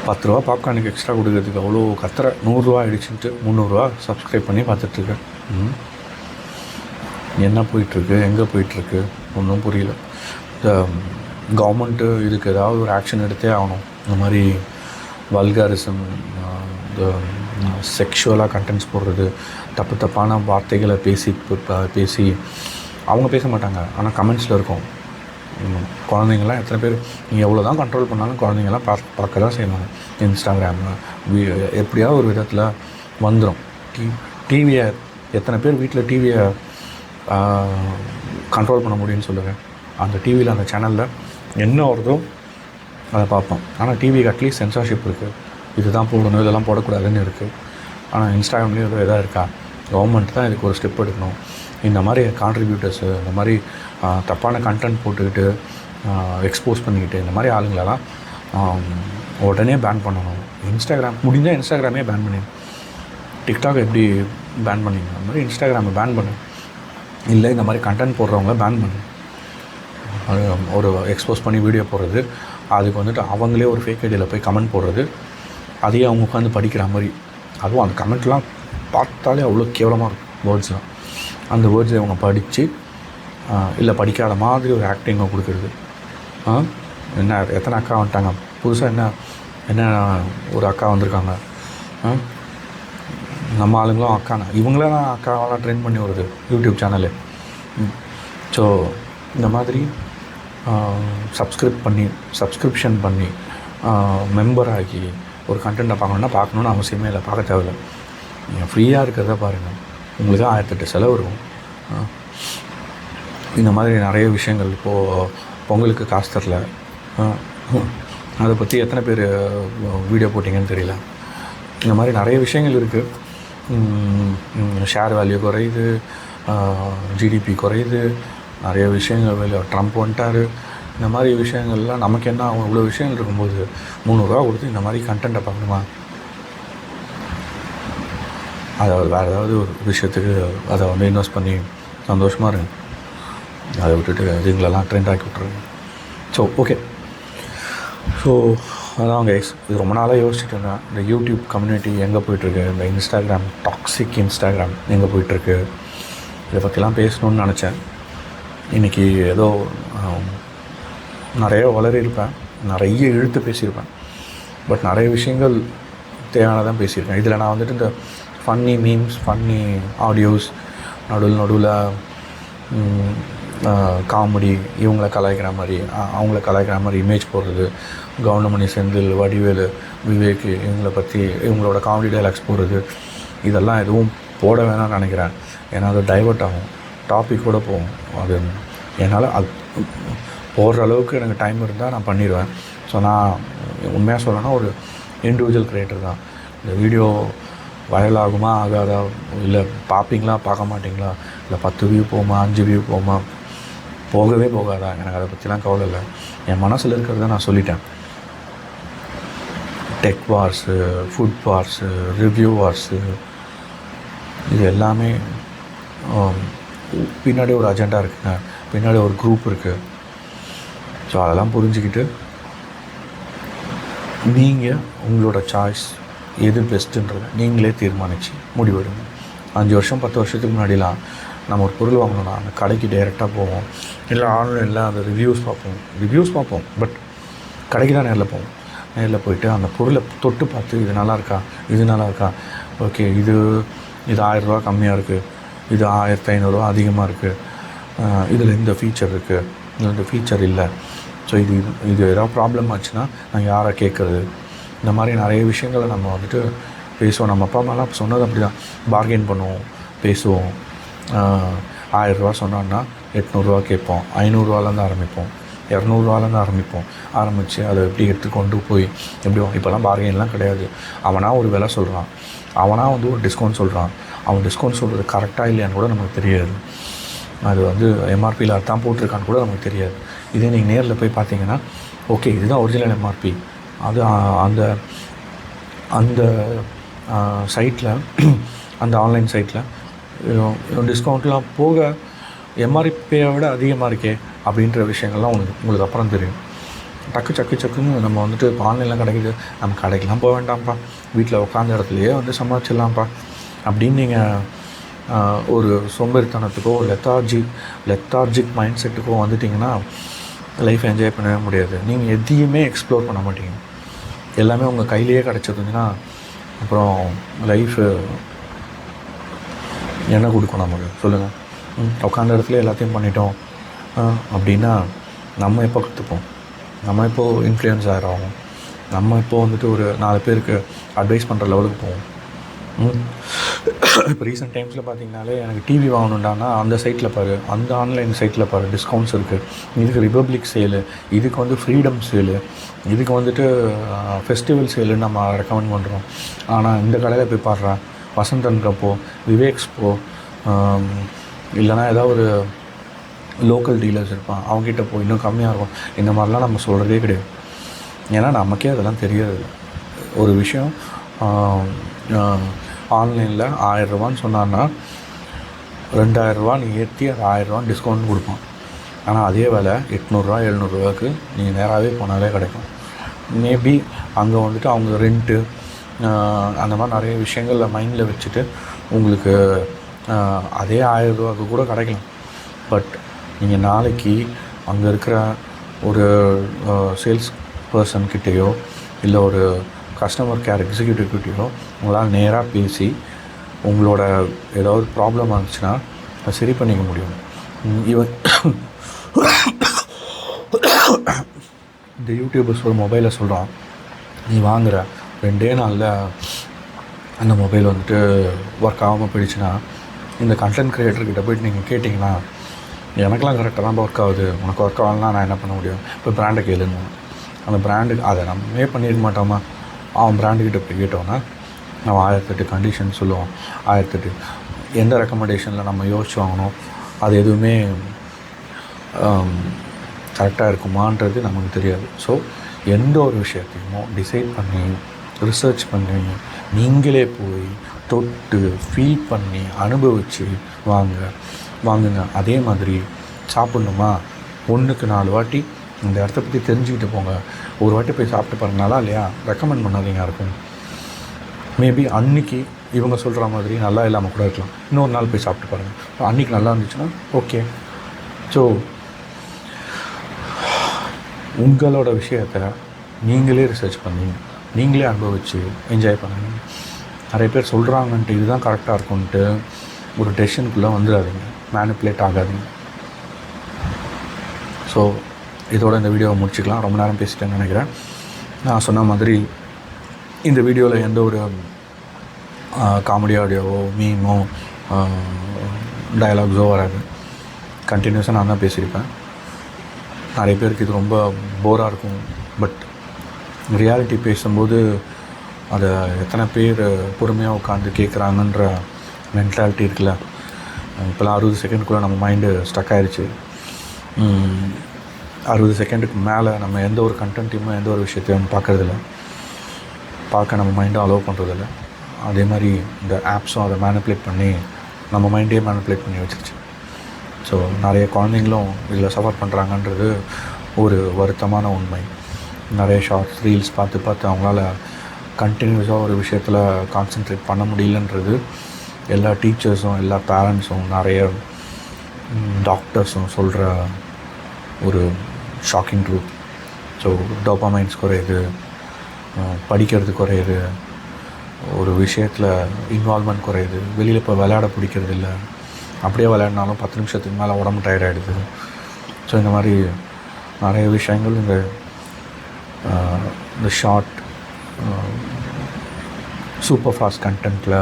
10 பாப்கார்னுக்கு எக்ஸ்ட்ரா கொடுக்கறதுக்கு அவ்வளோ கத்துற. 100 ஆகிடுச்சுன்ட்டு 300 சப்ஸ்கிரைப் பண்ணி பார்த்துட்ருக்கேன். என்ன போயிட்டுருக்கு, எங்கே போயிட்டுருக்கு ஒன்றும் புரியல. இந்த கவர்மெண்ட்டு இதுக்கு ஏதாவது ஒரு ஆக்ஷன் எடுத்தே ஆகணும். இந்த மாதிரி வல்காரிசம், இந்த செக்ஷுவலாக கண்டென்ட்ஸ் போடுறது, தப்பான வார்த்தைகளை பேசி அவங்க பேச மாட்டாங்க, ஆனால் கமெண்ட்ஸில் இருக்கும். குழந்தைங்களாம் எத்தனை பேர் நீங்கள் எவ்வளோ தான் கண்ட்ரோல் பண்ணாலும் குழந்தைங்களாம் பார்க்க தான் செய்வாங்க. இன்ஸ்டாகிராமில் எப்படியாவது ஒரு விதத்தில் வந்துடும். டிவியை எத்தனை பேர் வீட்டில் டிவியை கண்ட்ரோல் பண்ண முடியும்னு சொல்லுங்கள். அந்த டிவியில் அந்த சேனலில் என்ன வருதோ அதை பார்ப்போம். ஆனால் டிவிக்கு அட்லீஸ்ட் சென்சார்ஷிப் இருக்குது, இதுதான் போடணும் இதெல்லாம் போடக்கூடாதுன்னு இருக்குது. ஆனால் இன்ஸ்டாகிராம்லேயும் எதாவது இருக்கா? கவர்மெண்ட் தான் இதுக்கு ஒரு ஸ்டெப் எடுக்கணும். இந்த மாதிரி கான்ட்ரிபியூட்டர்ஸு, இந்த மாதிரி தப்பான கண்டென்ட் போட்டுக்கிட்டு எக்ஸ்போஸ் பண்ணிக்கிட்டு இந்த மாதிரி ஆளுங்களெல்லாம் உடனே பேன் பண்ணணும். இன்ஸ்டாகிராம் முடிஞ்சால் இன்ஸ்டாகிராமே பேன் பண்ணி, டிக்டாக் எப்படி பேன் பண்ணிங்க அந்த மாதிரி இன்ஸ்டாகிராமை பேன் பண்ணு. இல்லை இந்த மாதிரி கண்டென்ட் போடுறவங்கள பேன் பண்ணு. ஒரு எக்ஸ்போஸ் பண்ணி வீடியோ போடுறது, அதுக்கு வந்துட்டு அவங்களே ஒரு ஃபேக் ஐடியில் போய் கமெண்ட் போடுறது, அதையே அவங்க உட்காந்து படிக்கிற மாதிரி. அதுவும் அந்த கமெண்ட்லாம் பார்த்தாலே அவ்வளோ கேவலமாக இருக்கும். வேர்ட்ஸ்லாம் அந்த வேர்ட்ஸை அவங்க படித்து இல்லை படிக்காத மாதிரி ஒரு ஆக்டிங்கை கொடுக்குறது. என்ன எத்தனை அக்கா வந்துட்டாங்க புதுசாக, என்ன ஒரு அக்கா வந்திருக்காங்க. நம்ம ஆளுங்களும் அக்கானா இவங்களாம் அக்காவெல்லாம் ட்ரெயின் பண்ணி வருது யூடியூப் சேனலு. ஸோ இந்த மாதிரி சப்ஸ்கிரிப்ஷன் பண்ணி மெம்பர் ஆகி ஒரு கண்டென்ட்டை பார்க்கணுன்னு அவசியமே இல்லை, பார்க்க தேவையில்லை. நீங்கள் ஃப்ரீயாக இருக்கிறத பாருங்கள், உங்களுக்கு 1008 செலவு இருக்கும். இந்த மாதிரி நிறைய விஷயங்கள். இப்போது பொங்கலுக்கு காசு தரல, அதை பற்றி எத்தனை பேர் வீடியோ போட்டிங்கன்னு தெரியல. இந்த மாதிரி நிறைய விஷயங்கள் இருக்குது. ஷேர் வேல்யூ குறையுது, ஜிடிபி குறையுது, நிறைய விஷயங்கள். ட்ரம்ப் வந்துட்டார். இந்த மாதிரி விஷயங்கள்லாம் நமக்கு என்ன ஆகும்? இவ்வளோ விஷயங்கள் இருக்கும்போது 300 கொடுத்து இந்த மாதிரி கண்டென்ட்டை பார்க்கணுமா? அதாவது வேறு ஏதாவது ஒரு விஷயத்துக்கு அதை இன்வெஸ்ட் பண்ணி சந்தோஷமாக இருங்க. அதை விட்டுட்டு இதுங்களெல்லாம் ட்ரெண்ட் ஆக்கி விட்ருங்க. ஸோ ஓகே, ஸோ அதான் கைஸ், இது ரொம்ப நாளாக யோசிச்சுட்டு இருந்தேன். இந்த யூடியூப் கம்யூனிட்டி எங்கே போயிட்டுருக்கு, இந்த இன்ஸ்டாகிராம் டாக்ஸிக் இன்ஸ்டாகிராம் எங்கே போயிட்டுருக்கு, இதை பற்றிலாம் பேசணுன்னு நினச்சேன். இன்றைக்கி ஏதோ நிறைய வளரியிருப்பேன், நிறைய இழுத்து பேசியிருப்பேன், பட் நிறைய விஷயங்கள் தேவையானதான் பேசியிருக்கேன். இதில் நான் வந்துட்டு இந்த ஃபன்னி மீம்ஸ், ஃபன்னி ஆடியோஸ், நடுவில் காமெடி, இவங்கள கலாய்க்கிற மாதிரி அவங்கள கலாய்க்கிற மாதிரி இமேஜ் போடுறது, கவுண்டமணி, செந்தில், வடிவேலு, விவேக் இவங்களை பற்றி இவங்களோட காமெடி டைலாக்ஸ் போடுறது, இதெல்லாம் எதுவும் போட வேணாம்னு நினைக்கிறேன். ஏன்னா அது டைவர்ட் ஆகும், டாபிக் கூட போகும். அது என்னால் அது போடுற அளவுக்கு எனக்கு டைம் இருந்தால் நான் பண்ணிடுவேன். ஸோ நான் உண்மையாக சொல்லணும்னா ஒரு இண்டிவிஜுவல் க்ரியேட்டர் தான். இந்த வீடியோ வைரல் ஆகுமா ஆகாதா, இல்லை பார்ப்பீங்களா பார்க்க மாட்டிங்களா, இல்லை 10 வியூ போகுமா 5 வியூ போகுமா, போகவே போகாதா, எனக்கு அதை பற்றிலாம் கவலை இல்லை. என் மனசில் இருக்கிறத நான் சொல்லிட்டேன். Tech Wars, food Wars, review Wars, இது எல்லாமே பின்னாடி ஒரு அஜெண்டா இருக்குங்க, பின்னாடி ஒரு குரூப் இருக்குது. ஸோ அதெல்லாம் புரிஞ்சுக்கிட்டு நீங்கள் உங்களோட சாய்ஸ் எது பெஸ்ட்டுன்றதை நீங்களே தீர்மானித்து முடிவெடுங்க. 5 வருஷம் 10 வருஷத்துக்கு முன்னாடிலாம் நம்ம ஒரு பொருள் வாங்கணும்னா அந்த கடைக்கு டைரெக்டாக போவோம், இல்லை ஆன்லைனில் அந்த ரிவ்யூஸ் பார்ப்போம். பட் கடைக்கு தான் நேரில் போவோம். நேரில் போயிட்டு அந்த பொருளை தொட்டு பார்த்து இது நல்லா இருக்கா, ஓகே இது 1000 ரூபா கம்மியாக இருக்குது, இது 1500 அதிகமாக இருக்குது, இதில் இந்த ஃபீச்சர் இருக்குது, இதில் இந்த ஃபீச்சர் இல்லை, ஸோ இது ஏதாவது ப்ராப்ளம் ஆச்சுன்னா நான் யாரை கேட்குறது, இந்த மாதிரி நிறைய விஷயங்களை நம்ம வந்துட்டு பேசுவோம். நம்ம அப்பா அம்மாலாம் சொன்னது அப்படி தான், பார்கெயின் பண்ணுவோம், பேசுவோம். 1000 ரூபா சொன்னோன்னா 800 ரூபா கேட்போம், 500 ரூபாலேருந்து ஆரம்பிப்போம், 200 ரூபாலேருந்து ஆரம்பித்து அதை எப்படி எடுத்துக்கொண்டு போய் எப்படி. இப்போலாம் பார்கெயின்லாம் கிடையாது. அவனாக ஒரு விலை சொல்கிறான், அவனாக வந்து ஒரு டிஸ்கவுண்ட் சொல்கிறான், அவன் டிஸ்கவுண்ட் சொல்கிறது கரெக்டாக இல்லையான்னு கூட நமக்கு தெரியாது. அது வந்து எம்ஆர்பியில் தான் போட்டிருக்கான்னு கூட நமக்கு தெரியாது. இதே நீங்கள் நேரில் போய் பார்த்தீங்கன்னா ஓகே இதுதான் ஒரிஜினல் எம்ஆர்பி, அது அந்த அந்த சைட்டில், அந்த ஆன்லைன் சைட்டில் டிஸ்கவுண்ட்லாம் போக எம்ஆர்பியை விட அதிகமாக இருக்கே அப்படின்ற விஷயங்கள்லாம் உங்களுக்கு அப்புறம் தெரியும். சக்குன்னு நம்ம வந்துட்டு இப்போ ஆன்லைனில் கிடைக்குது, நம்ம கடைக்கெலாம் போக வேண்டாம்ப்பா, வீட்டில் உட்காந்த இடத்துலையே வந்து சமாளிச்சிடலாம்ப்பா அப்படின்னு நீங்கள் ஒரு சோம்பேறித்தனத்துக்கோ லெத்தார்ஜிக் மைண்ட் செட்டுக்கோ வந்துட்டிங்கன்னா லைஃப் என்ஜாய் பண்ணவே முடியாது. நீங்கள் எதையுமே எக்ஸ்ப்ளோர் பண்ண மாட்டீங்க. எல்லாமே உங்கள் கையிலேயே கிடச்சிருந்துச்சுன்னா அப்புறம் லைஃபு என்ன கொடுக்கும் நமக்கு சொல்லுங்கள். உட்காந்த இடத்துல எல்லாத்தையும் பண்ணிட்டோம் அப்படின்னா நம்ம எப்போ கற்றுப்போம், நம்ம எப்போது இன்ஃப்ளூயன்ஸ் ஆகிறோம், நம்ம இப்போது வந்துட்டு ஒரு 4 பேருக்கு அட்வைஸ் பண்ணுற லெவலுக்கு போவோம். இப்போ ரீசெண்ட் டைம்ஸில் பார்த்திங்கனாலே எனக்கு டிவி வாங்கணுண்டானா அந்த சைட்டில் பாரு, அந்த ஆன்லைன் சைட்டில் பாரு டிஸ்கவுண்ட்ஸ் இருக்குது, இதுக்கு ரிபப்ளிக் சேலு, இதுக்கு வந்து ஃப்ரீடம் சேலு, இதுக்கு வந்துட்டு ஃபெஸ்டிவல் சேலுன்னு நம்ம ரெக்கமெண்ட் பண்ணுறோம். ஆனால் இந்த கடையில் போய் பாடுறா வசந்தன் கப்போ, விவேக்ஸ் போ, இல்லைனா ஏதாவது ஒரு லோக்கல் டீலர்ஸ் இருப்பான், அவங்ககிட்ட போய் இன்னும் கம்மியாக இருக்கும். இந்த மாதிரிலாம் நம்ம சொல்கிறதே கிடையாது. ஏன்னா நமக்கே அதெல்லாம் தெரியாது. ஒரு விஷயம் ஆன்லைனில் 1000 ரூபான்னு சொன்னான்னா 2000 ரூபா நீ ஏற்றி அது 1000 ரூபா டிஸ்கவுண்ட் கொடுப்பான். ஆனால் அதே வேலை 800 700 ரூபாய்க்கு நீங்கள் நேராகவே போனாலே கிடைக்கும். மேபி அங்கே வந்துட்டு அவங்க ரெண்ட்டு அந்த மாதிரி நிறைய விஷயங்களில் மைண்டில் வச்சுட்டு உங்களுக்கு அதே 1000 ரூபாய்க்கு கூட கிடைக்கலாம். பட் நீங்கள் நாளைக்கு அங்கே இருக்கிற ஒரு சேல்ஸ் பர்சன்கிட்டேயோ இல்லை ஒரு கஸ்டமர் கேர் எக்ஸிக்யூட்டிவ் கிட்டேயோ உங்களால் நேராக பேசி உங்களோட ஏதாவது ப்ராப்ளம் ஆச்சுன்னா அதை சரி பண்ணிக்க முடியும். இந்த யூடியூபர்ஸ் ஒரு மொபைலை சொல்கிறான், நீ வாங்குகிற 2 நாளில் அந்த மொபைல் வந்துட்டு ஒர்க் ஆகாமல் போயிடுச்சுன்னா இந்த கண்டென்ட் க்ரியேட்டர்கிட்ட போய்ட்டு நீங்கள் கேட்டிங்கன்னா எனக்கெலாம் கரெக்டாக தான் ஒர்க் ஆகுது, உனக்கு ஒர்க் ஆகலாம் நான் என்ன பண்ண முடியும், இப்போ பிராண்டை கேளுங்க. அந்த பிராண்டுக்கு அதை நம்மே பண்ணியிருக்க மாட்டோமா, அவன் பிராண்டுக்கிட்ட போய் கேட்டோன்னா நம்ம 1008 கண்டிஷன் சொல்லுவோம். 1008 எந்த ரெக்கமெண்டேஷனில் நம்ம யோசிச்சு வாங்கணும், அது எதுவுமே கரெக்டாக இருக்குமான்றது நமக்கு தெரியாது. ஸோ எந்த ஒரு விஷயத்தையும் டிசைட் பண்ணி ரிசர்ச் பண்ணி நீங்களே போய் தொட்டு ஃபீல் பண்ணி அனுபவித்து வாங்குங்க. அதே மாதிரி சாப்பிட்ணுமா 1க்கு 4 வாட்டி இந்த இடத்த பற்றி தெரிஞ்சுக்கிட்டு போங்க. ஒரு வாட்டி போய் சாப்பிட்டு பாருங்க, நல்லா இல்லையா ரெக்கமெண்ட் பண்ணாதீங்க யாருக்கும். மேபி அன்றைக்கி இவங்க சொல்கிற மாதிரி நல்லா இல்லாமல் கூட இருக்கலாம், இன்னொரு நாள் போய் சாப்பிட்டு பாருங்கள். அன்றைக்கி நல்லா இருந்துச்சுன்னா ஓகே. ஸோ உங்களோட விஷயத்தை நீங்களே ரிசர்ச் பண்ணி நீங்களே அனுபவித்து என்ஜாய் பண்ணுங்கள். நிறைய பேர் சொல்கிறாங்கன்ட்டு இதுதான் கரெக்டாக இருக்கும்ன்ட்டு ஒரு டெசிஷனுக்குள்ளே வந்துடாதீங்க, மேனிப்புலேட் ஆகாதீங்க. ஸோ இதோட இந்த வீடியோவை முடிச்சுக்கலாம். ரொம்ப நேரம் பேசிட்டேன்னு நினைக்கிறேன். நான் சொன்ன மாதிரி இந்த வீடியோவில் எந்த ஒரு காமெடி ஆடியோவோ மீமோ டயலாக்ஸோ வராது. கண்டினியூஸாக நான் தான் பேசியிருப்பேன். நிறைய பேருக்கு இது ரொம்ப போராக இருக்கும். பட் ரியாலிட்டி பேசும்போது அதை எத்தனை பேர் பொறுமையாக உட்காந்து கேட்குறாங்கன்ற மென்டாலிட்டி இருக்குல்ல. இப்போலாம் 60 செகண்டுக்குள்ளே நம்ம மைண்டு ஸ்டக் ஆகிடுச்சு. 60 செகண்டுக்கு மேலே நம்ம எந்த ஒரு கண்டென்ட்டையுமோ எந்த ஒரு விஷயத்தையும் பார்க்குறதில்ல. பார்க்க நம்ம மைண்டை அலோவ் பண்ணுறதில்ல. அதே மாதிரி இந்த ஆப்ஸும் அதை மேனிப்புலேட் பண்ணி நம்ம மைண்டையே மேனிப்புலேட் பண்ணி வச்சிருச்சு. ஸோ நிறைய குழந்தைங்களும் இதில் சஃபர் பண்ணுறாங்கன்றது ஒரு வருத்தமான உண்மை. நிறைய ஷார்ட்ஸ் ரீல்ஸ் பார்த்து அவங்களால கண்டினியூஸாக ஒரு விஷயத்தில் கான்சென்ட்ரேட் பண்ண முடியலன்றது எல்லா டீச்சர்ஸும் எல்லா பேரண்ட்ஸும் நிறைய டாக்டர்ஸும் சொல்கிற ஒரு ஷாக்கிங் ட்ரூத். ஸோ டோபமைன்ஸ் குறையுது, படிக்கிறது குறையுது, ஒரு விஷயத்தில் இன்வால்மெண்ட் குறையுது, வெளியில் இப்போ விளையாட பிடிக்கிறது இல்லை, அப்படியே விளையாடினாலும் 10 நிமிஷத்துக்கு மேலே உடம்பு டயர்ட் ஆகிடுது. ஸோ இந்த மாதிரி நிறைய விஷயங்கள் இந்த ஷார்ட் சூப்பர் ஃபாஸ்ட் கண்டென்ட்டில்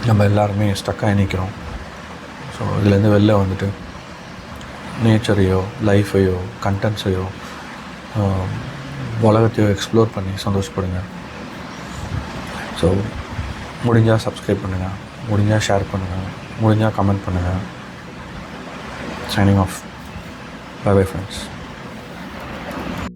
நம்ம எல்லாருமே ஸ்டக்காகி நிற்கிறோம். ஸோ இதுலேருந்து வெளில வந்துட்டு நேச்சரையோ லைஃப்பையோ கண்டென்ட்ஸையோ உலகத்தையோ எக்ஸ்ப்ளோர் பண்ணி சந்தோஷப்படுங்க. ஸோ முடிஞ்சால் சப்ஸ்கிரைப் பண்ணுங்கள், முடிஞ்சால் ஷேர் பண்ணுங்கள், முடிஞ்சால் கமெண்ட் பண்ணுங்கள். Signing off. Bye bye friends.